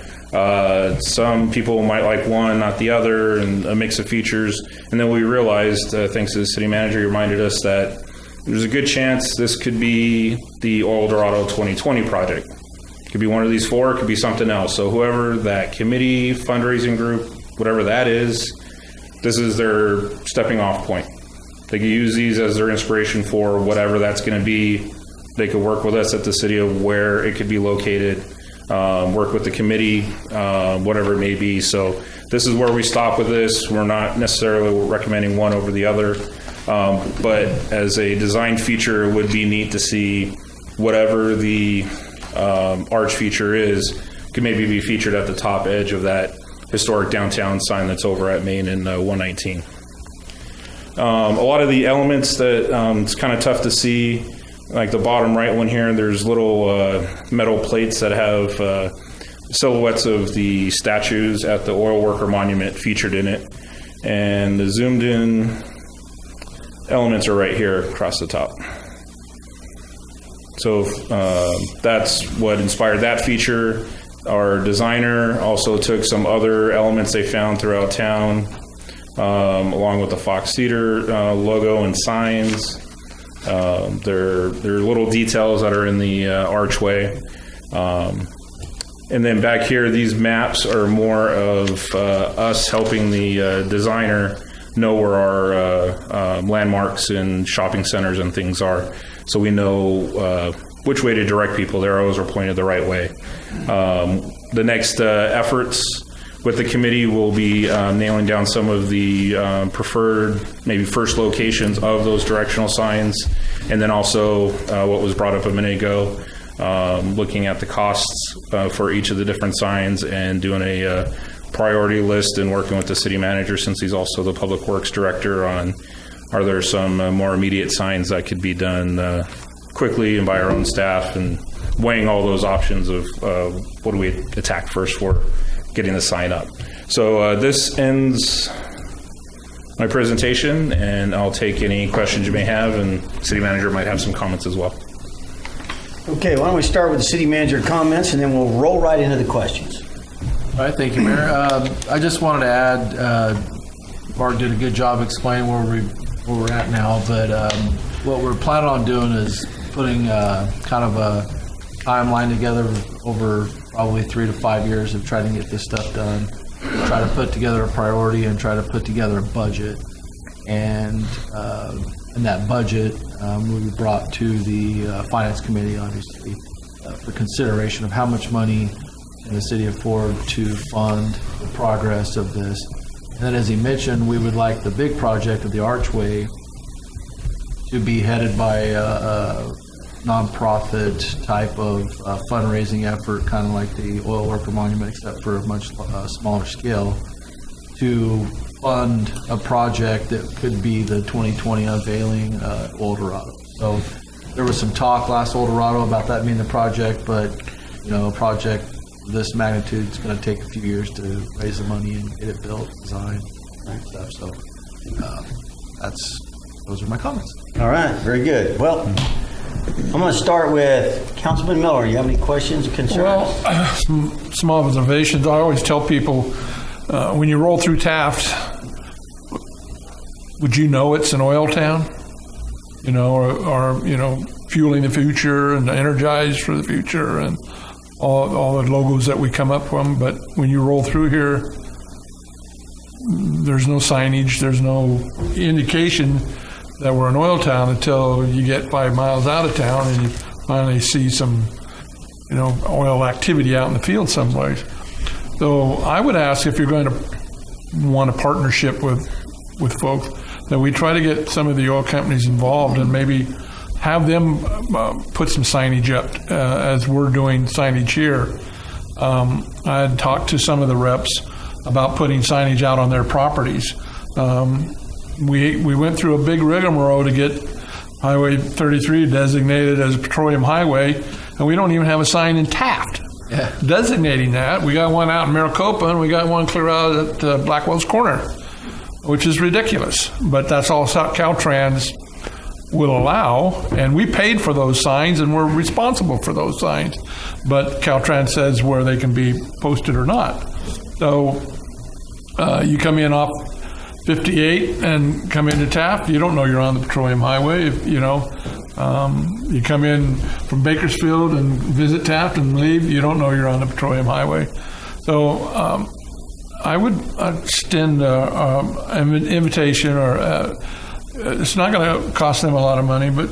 Some people might like one, not the other, and a mix of features. And then we realized, thanks to the city manager, he reminded us that there's a good chance this could be the Oil Dorado 2020 project. It could be one of these 4, it could be something else. So whoever that committee, fundraising group, whatever that is, this is their stepping off point. They could use these as their inspiration for whatever that's going to be. They could work with us at the city of where it could be located, work with the committee, whatever it may be. So this is where we stop with this. We're not necessarily recommending one over the other, but as a design feature, it would be neat to see whatever the arch feature is could maybe be featured at the top edge of that historic downtown sign that's over at Main and 119. A lot of the elements that it's kind of tough to see, like the bottom right one here, there's little metal plates that have silhouettes of the statues at the oil worker monument featured in it. And the zoomed in elements are right here across the top. So that's what inspired that feature. Our designer also took some other elements they found throughout town, along with the Fox Theater logo and signs. There are little details that are in the archway. And then back here, these maps are more of us helping the designer know where our landmarks and shopping centers and things are. So we know which way to direct people. Their arrows are pointed the right way. The next efforts with the committee will be nailing down some of the preferred, maybe first locations of those directional signs. And then also what was brought up a minute ago, looking at the costs for each of the different signs and doing a priority list and working with the city manager, since he's also the public works director, on are there some more immediate signs that could be done quickly and by our own staff, and weighing all those options of what do we attack first for getting the sign up. So this ends my presentation, and I'll take any questions you may have, and city manager might have some comments as well. Okay, why don't we start with the city manager comments, and then we'll roll right into the questions. All right, thank you, Mayor. I just wanted to add, Mark did a good job explaining where we're at now, but what we're planning on doing is putting kind of a timeline together over probably 3 to 5 years of trying to get this stuff done, try to put together a priority and try to put together a budget. And that budget will be brought to the Finance Committee, obviously, for consideration of how much money can the city afford to fund the progress of this. And then, as he mentioned, we would like the big project of the archway to be headed by a nonprofit type of fundraising effort, kind of like the Oil Worker Monument, except for a much smaller scale, to fund a project that could be the 2020 unveiling Oil Dorado. So there was some talk last Oil Dorado about that being the project, but a project of this magnitude is going to take a few years to raise the money and get it built, designed, and stuff. So those are my comments. All right, very good. Well, I'm going to start with Councilman Miller. You have any questions or concerns? Well, some observations. I always tell people, when you roll through Taft, would you know it's an oil town? Or fueling the future and energized for the future and all the logos that we come up from. But when you roll through here, there's no signage, there's no indication that we're an oil town until you get 5 miles out of town and you finally see some, oil activity out in the field someplace. So I would ask if you're going to want a partnership with folks, that we try to get some of the oil companies involved and maybe have them put some signage up as we're doing signage here. I had talked to some of the reps about putting signage out on their properties. We went through a big rigmarole to get Highway 33 designated as a petroleum highway, and we don't even have a sign in Taft designating that. We got one out in Maricopa, and we got one clear out at Blackwell's Corner, which is ridiculous. But that's all Caltrans will allow, and we paid for those signs, and we're responsible for those signs. But Caltrans says where they can be posted or not. So you come in off 58 and come into Taft, you don't know you're on the petroleum highway. You come in from Bakersfield and visit Taft and leave, you don't know you're on the petroleum highway. So I would extend an invitation, or it's not going to cost them a lot of money, but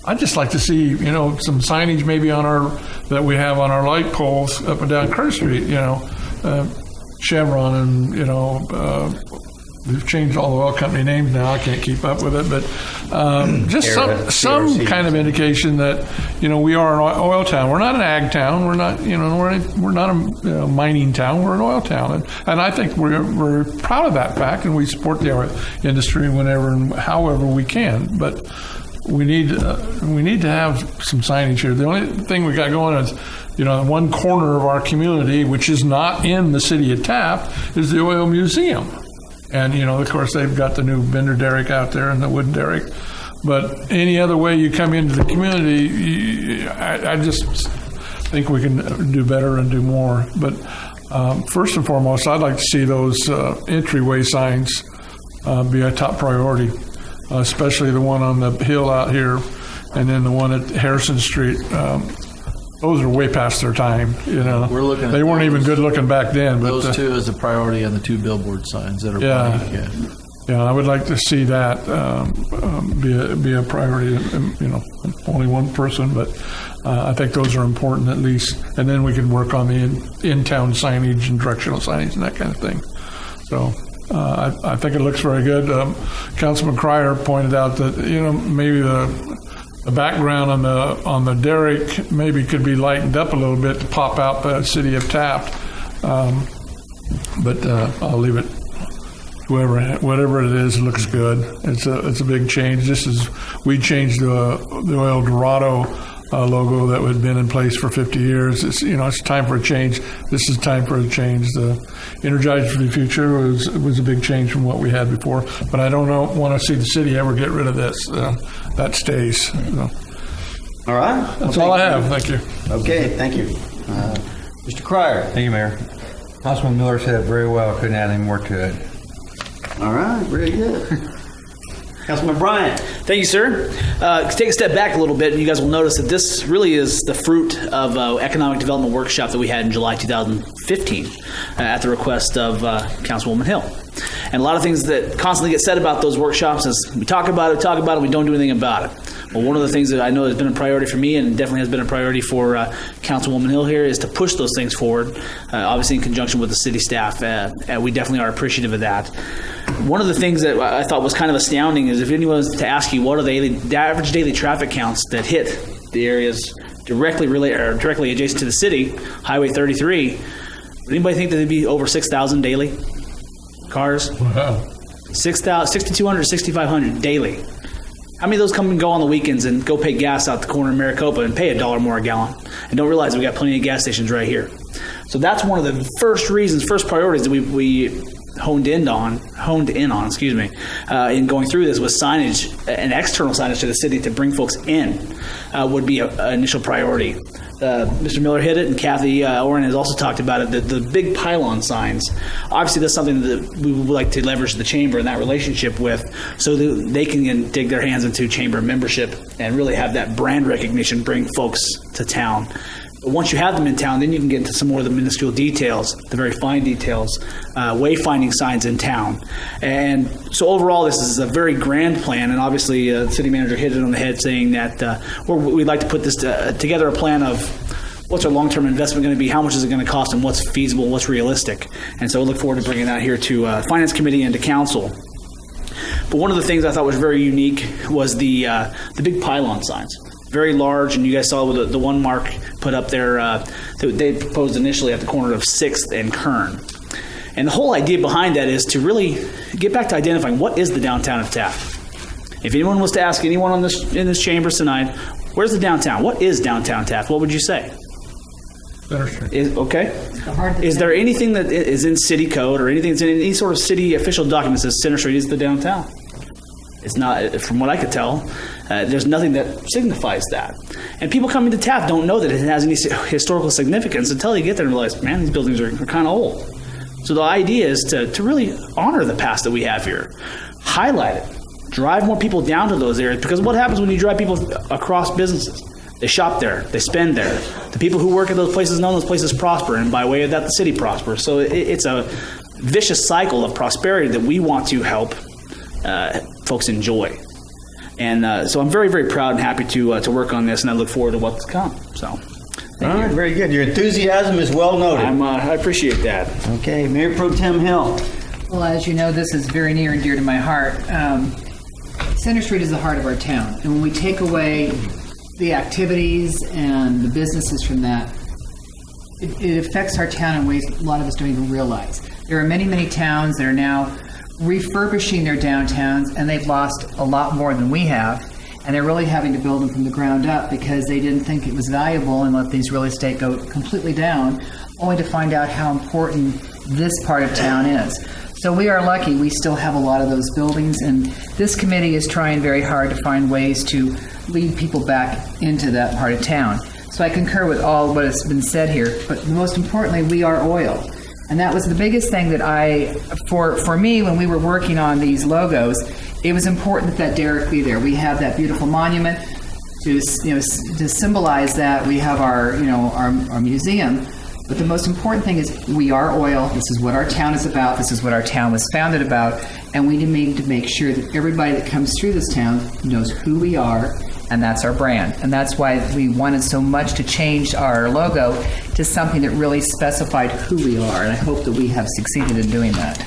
I'd just like to see some signage maybe that we have on our light poles up and down Kerr Street. Chevron, and we've changed all the oil company names now. I can't keep up with it, but just some kind of indication that we are an oil town. We're not an ag town. We're not we're not a mining town. We're an oil town, and I think we're proud of that fact, and we support the oil industry whenever and however we can. But we need to have some signage here. The only thing we got going is, one corner of our community, which is not in the city of Taft, is the Oil Museum. And, of course, they've got the new bender derrick out there and the wood derrick. But any other way you come into the community, I just think we can do better and do more. But first and foremost, I'd like to see those entryway signs be a top priority, especially the one on the hill out here and then the one at Harrison Street. Those are way past their time. We're looking at they weren't even good looking back then. But those two is a priority, and the 2 billboard signs that are Yeah, I would like to see that be a priority. Only one person, but I think those are important at least. And then we can work on the in-town signage and directional signage and that kind of thing. So I think it looks very good. Councilman Cryer pointed out that maybe the background on the derrick maybe could be lightened up a little bit to pop out the city of Taft. But I'll leave it. Whatever it is, it looks good. It's a big change. We changed the Oil Dorado logo that had been in place for 50 years. It's time for a change. This is time for a change. The Energize for the Future was a big change from what we had before. But I don't want to see the city ever get rid of this. That stays. All right. That's all I have. Thank you. Okay, thank you. Mr. Cryer. Thank you, Mayor. Councilman Miller said it very well. Couldn't add any more to it. All right, very good. Councilman Bryant. Thank you, sir. Take a step back a little bit, and you guys will notice that this really is the fruit of economic development workshop that we had in July 2015 at the request of Councilwoman Hill. And a lot of things that constantly get said about those workshops is we talk about it, we don't do anything about it. Well, one of the things that I know has been a priority for me and definitely has been a priority for Councilwoman Hill here is to push those things forward, obviously in conjunction with the city staff. And we definitely are appreciative of that. One of the things that I thought was kind of astounding is if anyone was to ask you what are the average daily traffic counts that hit the areas directly adjacent to the city, Highway 33, would anybody think that there'd be over 6,000 daily cars? Wow. 6,200 to 6,500 daily. How many of those come and go on the weekends and go pay gas out the corner of Maricopa and pay $1 more a gallon and don't realize we got plenty of gas stations right here? So that's one of the first priorities that we honed in on, in going through this was signage and external signage to the city to bring folks in would be an initial priority. Mr. Miller hit it, and Kathy Oren has also talked about it, the big pylon signs. Obviously, that's something that we would like to leverage the chamber and that relationship with so that they can dig their hands into chamber membership and really have that brand recognition bring folks to town. But once you have them in town, then you can get into some more of the minuscule details, the very fine details, wayfinding signs in town. And so overall, this is a very grand plan, and obviously the city manager hit it on the head saying that we'd like to put this together a plan of what's our long-term investment going to be, how much is it going to cost, and what's feasible, what's realistic. And so we look forward to bringing that here to Finance Committee and to Council. But one of the things I thought was very unique was the big pylon signs. Very large, and you guys saw the one Mark put up there that they proposed initially at the corner of 6th and Kern. And the whole idea behind that is to really get back to identifying what is the downtown of Taft. If anyone was to ask anyone in this chamber tonight, where's the downtown? What is downtown Taft? What would you say? Center Street. Is there anything that is in city code or anything that's in any sort of city official document that says Center Street is the downtown? It's not, from what I could tell, there's nothing that signifies that. And people coming to Taft don't know that it has any historical significance until they get there and realize, man, these buildings are kind of old. So the idea is to really honor the past that we have here, highlight it, drive more people down to those areas, because what happens when you drive people across businesses? They shop there, they spend there. The people who work at those places know those places prosper, and by way of that, the city prospers. So it's a vicious cycle of prosperity that we want to help folks enjoy. And so I'm very, very proud and happy to work on this, and I look forward to what's to come. So, All right, very good. Your enthusiasm is well noted. I appreciate that. Okay, Mayor Pro Tem Hill. Well, as you know, this is very near and dear to my heart. Center Street is the heart of our town, and when we take away the activities and the businesses from that, it affects our town in ways a lot of us don't even realize. There are many, many towns that are now refurbishing their downtowns, and they've lost a lot more than we have, and they're really having to build them from the ground up because they didn't think it was valuable and let these real estate go completely down, only to find out how important this part of town is. So we are lucky we still have a lot of those buildings, and this committee is trying very hard to find ways to lead people back into that part of town. So I concur with all what has been said here, but most importantly, we are oil. And that was the biggest thing that for me, when we were working on these logos, it was important that derrick be there. We have that beautiful monument to symbolize that. We have our museum. But the most important thing is we are oil. This is what our town is about. This is what our town was founded about. And we need to make sure that everybody that comes through this town knows who we are, and that's our brand. And that's why we wanted so much to change our logo to something that really specified who we are. And I hope that we have succeeded in doing that.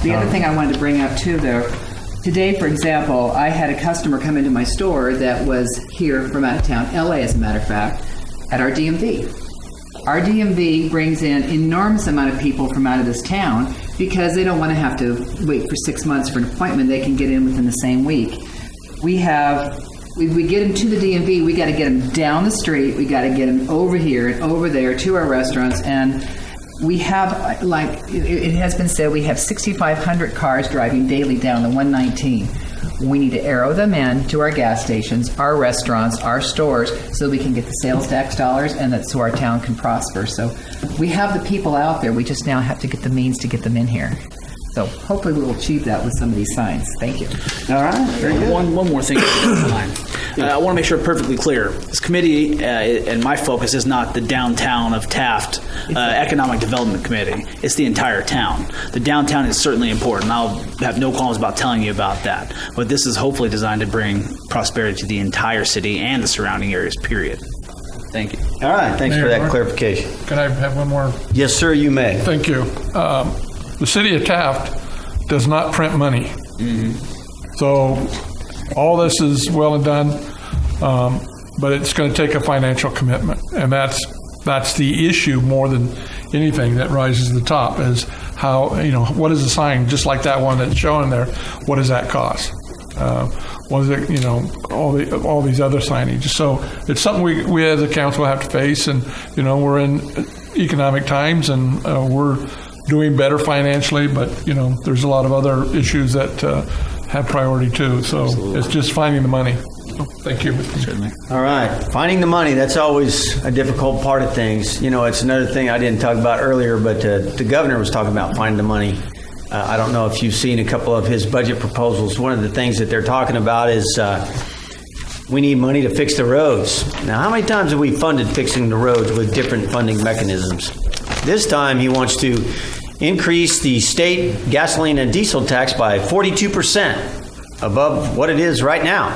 The other thing I wanted to bring up too, though, today, for example, I had a customer come into my store that was here from out of town, LA as a matter of fact, at our DMV. Our DMV brings in enormous amount of people from out of this town because they don't want to have to wait for 6 months for an appointment. They can get in within the same week. We get them to the DMV, we got to get them down the street, we got to get them over here and over there to our restaurants, and we have, like it has been said, we have 6,500 cars driving daily down the 119. We need to arrow them in to our gas stations, our restaurants, our stores, so we can get the sales tax dollars and so our town can prosper. So we have the people out there. We just now have to get the means to get them in here. So hopefully we will achieve that with some of these signs. Thank you. All right, very good. One more thing. I want to make sure perfectly clear. This committee and my focus is not the downtown of Taft Economic Development Committee. It's the entire town. The downtown is certainly important. I'll have no qualms about telling you about that. But this is hopefully designed to bring prosperity to the entire city and the surrounding areas, period. Thank you. All right, thanks for that Mayor, clarification. Can I have one more? Yes, sir, you may. Thank you. The city of Taft does not print money. Mm-hmm. So all this is well and done, but it's going to take a financial commitment. And that's the issue more than anything that rises to the top is how, what is the sign, just like that one that's shown there, what does that cost? What is it, all these other signage. So it's something we as a council have to face, and, we're in economic times, and we're doing better financially, but there's a lot of other issues that have priority too. So Absolutely. It's just finding the money. So, thank you. Certainly. All right, finding the money, that's always a difficult part of things. It's another thing I didn't talk about earlier, but the governor was talking about finding the money. I don't know if you've seen a couple of his budget proposals. One of the things that they're talking about is we need money to fix the roads. Now, how many times have we funded fixing the roads with different funding mechanisms? This time, he wants to increase the state gasoline and diesel tax by 42% above what it is right now.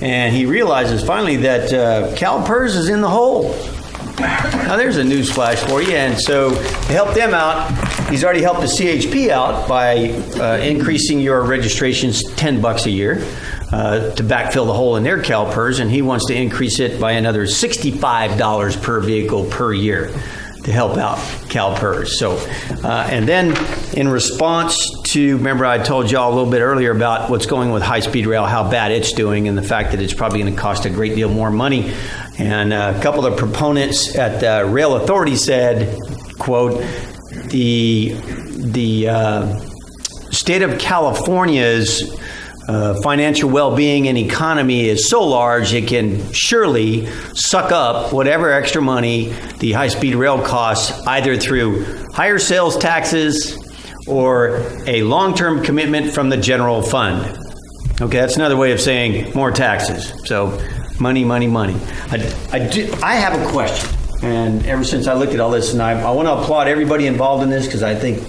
And he realizes finally that CalPERS is in the hole. Now, there's a news flash for you. And so to help them out, he's already helped the CHP out by increasing your registrations $10 a year to backfill the hole in their CalPERS, and he wants to increase it by another $65 per vehicle per year to help out CalPERS. So, and then in response to, remember I told y'all a little bit earlier about what's going with high-speed rail, how bad it's doing, and the fact that it's probably going to cost a great deal more money. And a couple of proponents at the Rail Authority said, quote, the state of California's financial well-being and economy is so large it can surely suck up whatever extra money the high-speed rail costs, either through higher sales taxes or a long-term commitment from the general fund. Okay, that's another way of saying more taxes. So money, money, money. I have a question, and ever since I looked at all this, and I want to applaud everybody involved in this, because I think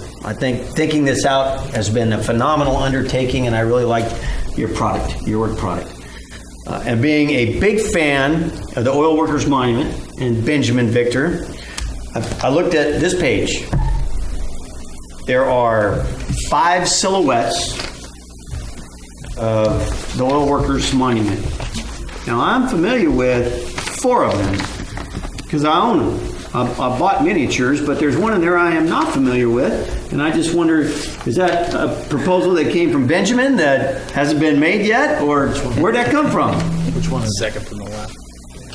thinking this out has been a phenomenal undertaking, and I really like your product, your work product. And being a big fan of the Oil Workers Monument and Benjamin Victor, I looked at this page. There are 5 silhouettes of the Oil Workers Monument. Now, I'm familiar with 4 of them because I own them. I bought miniatures, but there's one in there I am not familiar with, and I just wonder, is that a proposal that came from Benjamin that hasn't been made yet, or where'd that come from? Which one is second from the left?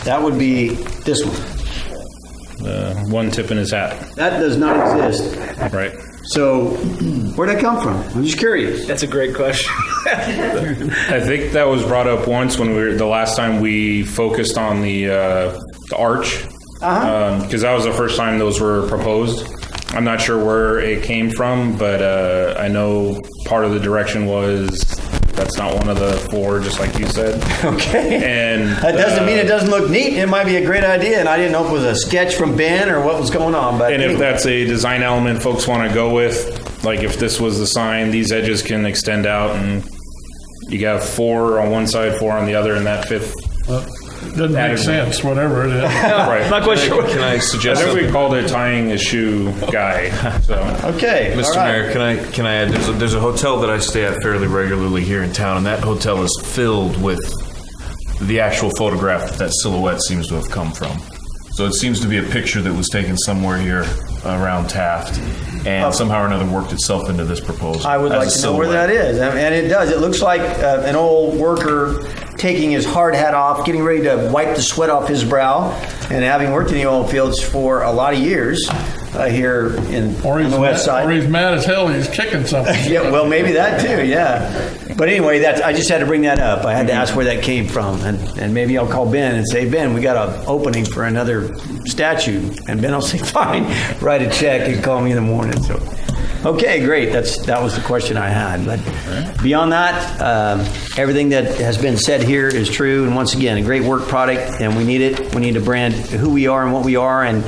That would be this one. One tip in his hat. That does not exist. Right. So, where'd that come from? I'm just curious. That's a great question. I think that was brought up once when the last time we focused on the arch. Because that was the first time those were proposed. I'm not sure where it came from, but I know part of the direction was that's not one of the 4, just like you said. Okay. And that doesn't mean it doesn't look neat. It might be a great idea, and I didn't know if it was a sketch from Ben or what was going on. But and anyway. if that's a design element folks want to go with, like if this was the sign, these edges can extend out, and you got 4 on one side, 4 on the other, and that 5th. Doesn't make sense, whatever it is. Right. Not quite sure. Can I I suggest think we called it tying a shoe guy. So. Okay. Mr. all right. Mayor, can I add? There's a hotel that I stay at fairly regularly here in town, and that hotel is filled with the actual photograph that silhouette seems to have come from. So it seems to be a picture that was taken somewhere here around Taft, and somehow or another worked itself into this proposal. I would like to know where that is. And it does. It looks like an old worker taking his hard hat off, getting ready to wipe the sweat off his brow, and having worked in the oil fields for a lot of years here on the west side. Or he's mad as hell. He's kicking something. Yeah, well, maybe that too, yeah. But anyway, I just had to bring that up. I had to ask where that came from. And maybe I'll call Ben and say, Ben, we got an opening for another statue. And Ben will say, fine, write a check and call me in the morning. So, okay, great. That was the question I had. But beyond that, everything that has been said here is true. And once again, a great work product, and we need it. We need to brand who we are and what we are and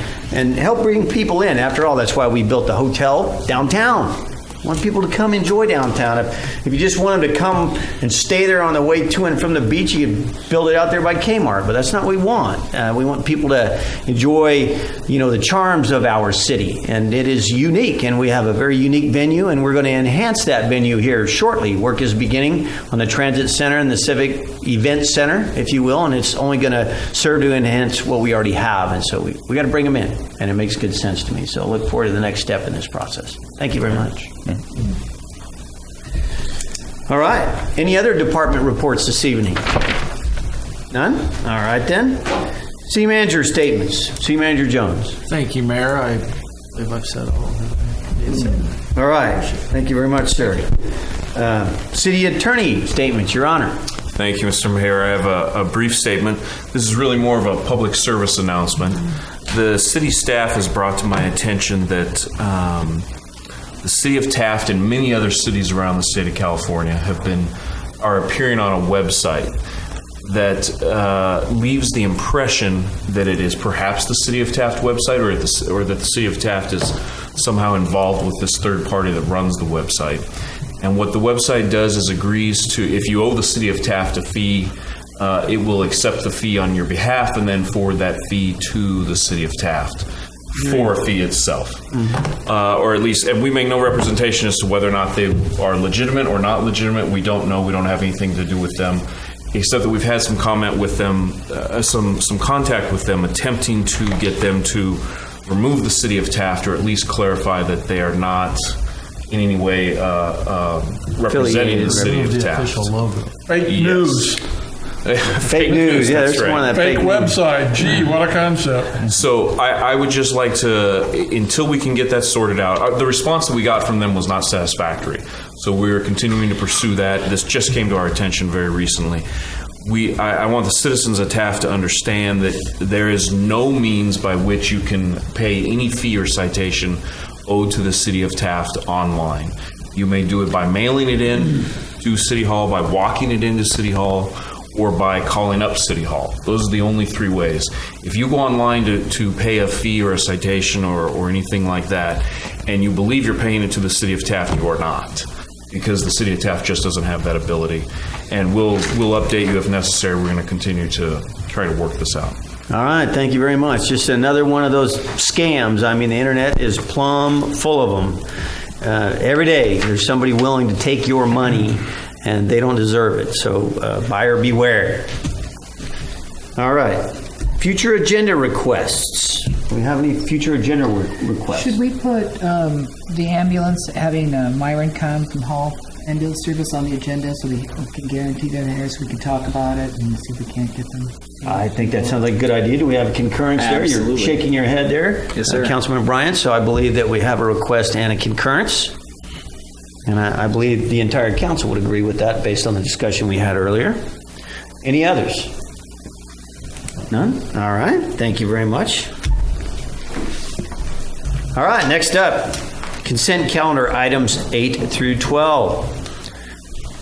help bring people in. After all, that's why we built the hotel downtown. I want people to come enjoy downtown. If you just want them to come and stay there on the way to and from the beach, you can build it out there by Kmart. But that's not what we want. We want people to enjoy, the charms of our city. And it is unique. And we have a very unique venue. And we're going to enhance that venue here shortly. Work is beginning on the Transit Center and the Civic Event Center, if you will. And it's only going to serve to enhance what we already have. And so we got to bring them in. And it makes good sense to me. So I look forward to the next step in this process. Thank you very much. All right. Any other department reports this evening? None? All right, then. City Manager statements. City Manager Jones. Thank you, Mayor. I believe I've said all of it. All right. Thank you very much, sir. City Attorney statements, Your Honor. Thank you, Mr. Mayor. I have a brief statement. This is really more of a public service announcement. The city staff has brought to my attention that the city of Taft and many other cities around the state of California are appearing on a website. that leaves the impression that it is perhaps the City of Taft website, or that the City of Taft is somehow involved with this third party that runs the website. And what the website does is agrees to, if you owe the City of Taft a fee, it will accept the fee on your behalf and then forward that fee to the City of Taft for a fee itself. Or at least, and we make no representation as to whether or not they are legitimate or not legitimate. We don't know. We don't have anything to do with them, except that we've had some comment with them, some contact with them, attempting to get them to remove the City of Taft, or at least clarify that they are not in any way representing the City of Taft. Official logo. Fake news. Fake news. Yeah, that's there's one of that Fake fake news. website. Gee, what a concept. So I would just like to, until we can get that sorted out, the response that we got from them was not satisfactory. So we're continuing to pursue that. This just came to our attention very recently. I want the citizens of Taft to understand that there is no means by which you can pay any fee or citation owed to the City of Taft online. You may do it by mailing it in to City Hall, by walking it into City Hall, or by calling up City Hall. Those are the only three ways. If you go online to pay a fee or a citation or anything like that, and you believe you're paying it to the City of Taft, you are not, because the City of Taft just doesn't have that ability. And we'll update you if necessary. We're going to continue to try to work this out. All right, thank you very much. Just another one of those scams. I mean, the internet is plumb full of them. Every day, there's somebody willing to take your money, and they don't deserve it. So buyer beware. All right. Future agenda requests. Do we have any future agenda requests? Should we put the ambulance, having Myron come from Hall Ambulance Service on the agenda so we can guarantee they're there, so we can talk about it and see if we can't get them? I think that sounds like a good idea. Do we have a concurrence there? You're Absolutely. shaking your head there. Yes, sir. Councilman Bryant. So I believe that we have a request and a concurrence. And I believe the entire council would agree with that based on the discussion we had earlier. Any others? None? All right. Thank you very much. All right. Next up, consent calendar items 8 through 12.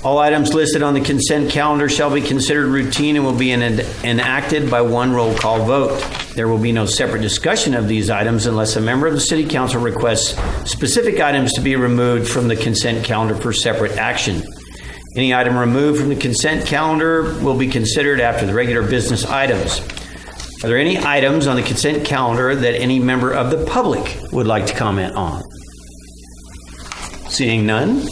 All items listed on the consent calendar shall be considered routine and will be enacted by one roll call vote. There will be no separate discussion of these items unless a member of the City Council requests specific items to be removed from the consent calendar for separate action. Any item removed from the consent calendar will be considered after the regular business items. Are there any items on the consent calendar that any member of the public would like to comment on? Seeing none?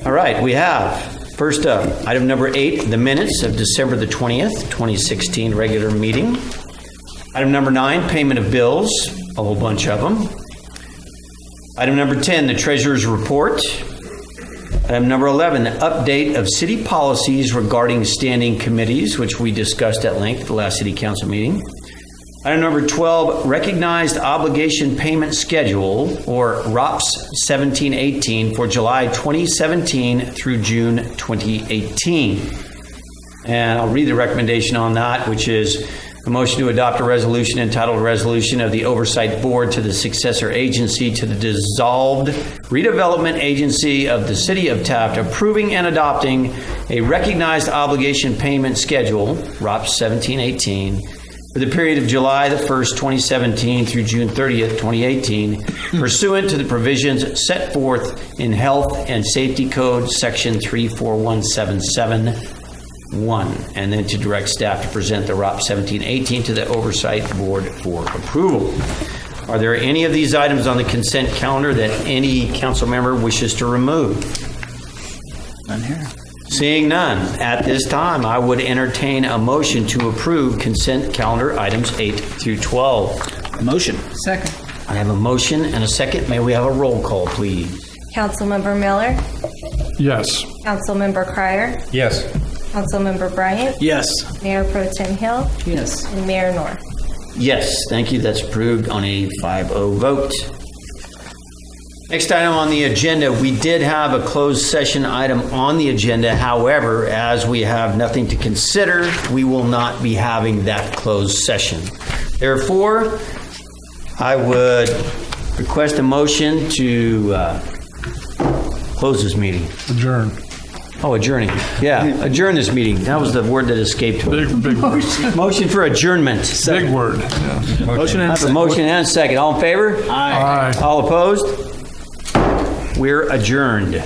All right, we have, first up, item number 8, the minutes of December the 20th, 2016 regular meeting. Item number 9, payment of bills, a whole bunch of them. Item number 10, the treasurer's report. Item number 11, update of city policies regarding standing committees, which we discussed at length at the last city council meeting. Item number 12, recognized obligation payment schedule, or ROPS 1718 for July 2017 through June 2018. And I'll read the recommendation on that, which is a motion to adopt a resolution entitled Resolution of the Oversight Board to the Successor Agency to the Dissolved Redevelopment Agency of the City of Taft, approving and adopting a recognized obligation payment schedule, ROPS 1718, for the period of July the 1st, 2017 through June 30th, 2018, pursuant to the provisions set forth in Health and Safety Code, Section 341771, and then to direct staff to present the ROP 1718 to the Oversight Board for approval. Are there any of these items on the consent calendar that any council member wishes to remove? None here. Seeing none, at this time, I would entertain a motion to approve consent calendar items 8 through 12. Motion. Second. I have a motion and a second. May we have a roll call, please? Councilmember Miller, Yes. Councilmember Cryer, Yes. Councilmember Bryant, Yes. Mayor Pro Tem Hill, Yes. and Mayor North. Yes, thank you. That's approved on a 5-0 vote. Next item on the agenda, we did have a closed session item on the agenda. However, as we have nothing to consider, we will not be having that closed session. Therefore, I would request a motion to close this meeting. Adjourn. Oh, adjourning. Yeah, adjourn this meeting. That was the word that escaped me. Big word. Motion for adjournment. Big word. Yeah. Motion I and have a motion and a second. All in favor? Aye. All opposed? We're adjourned.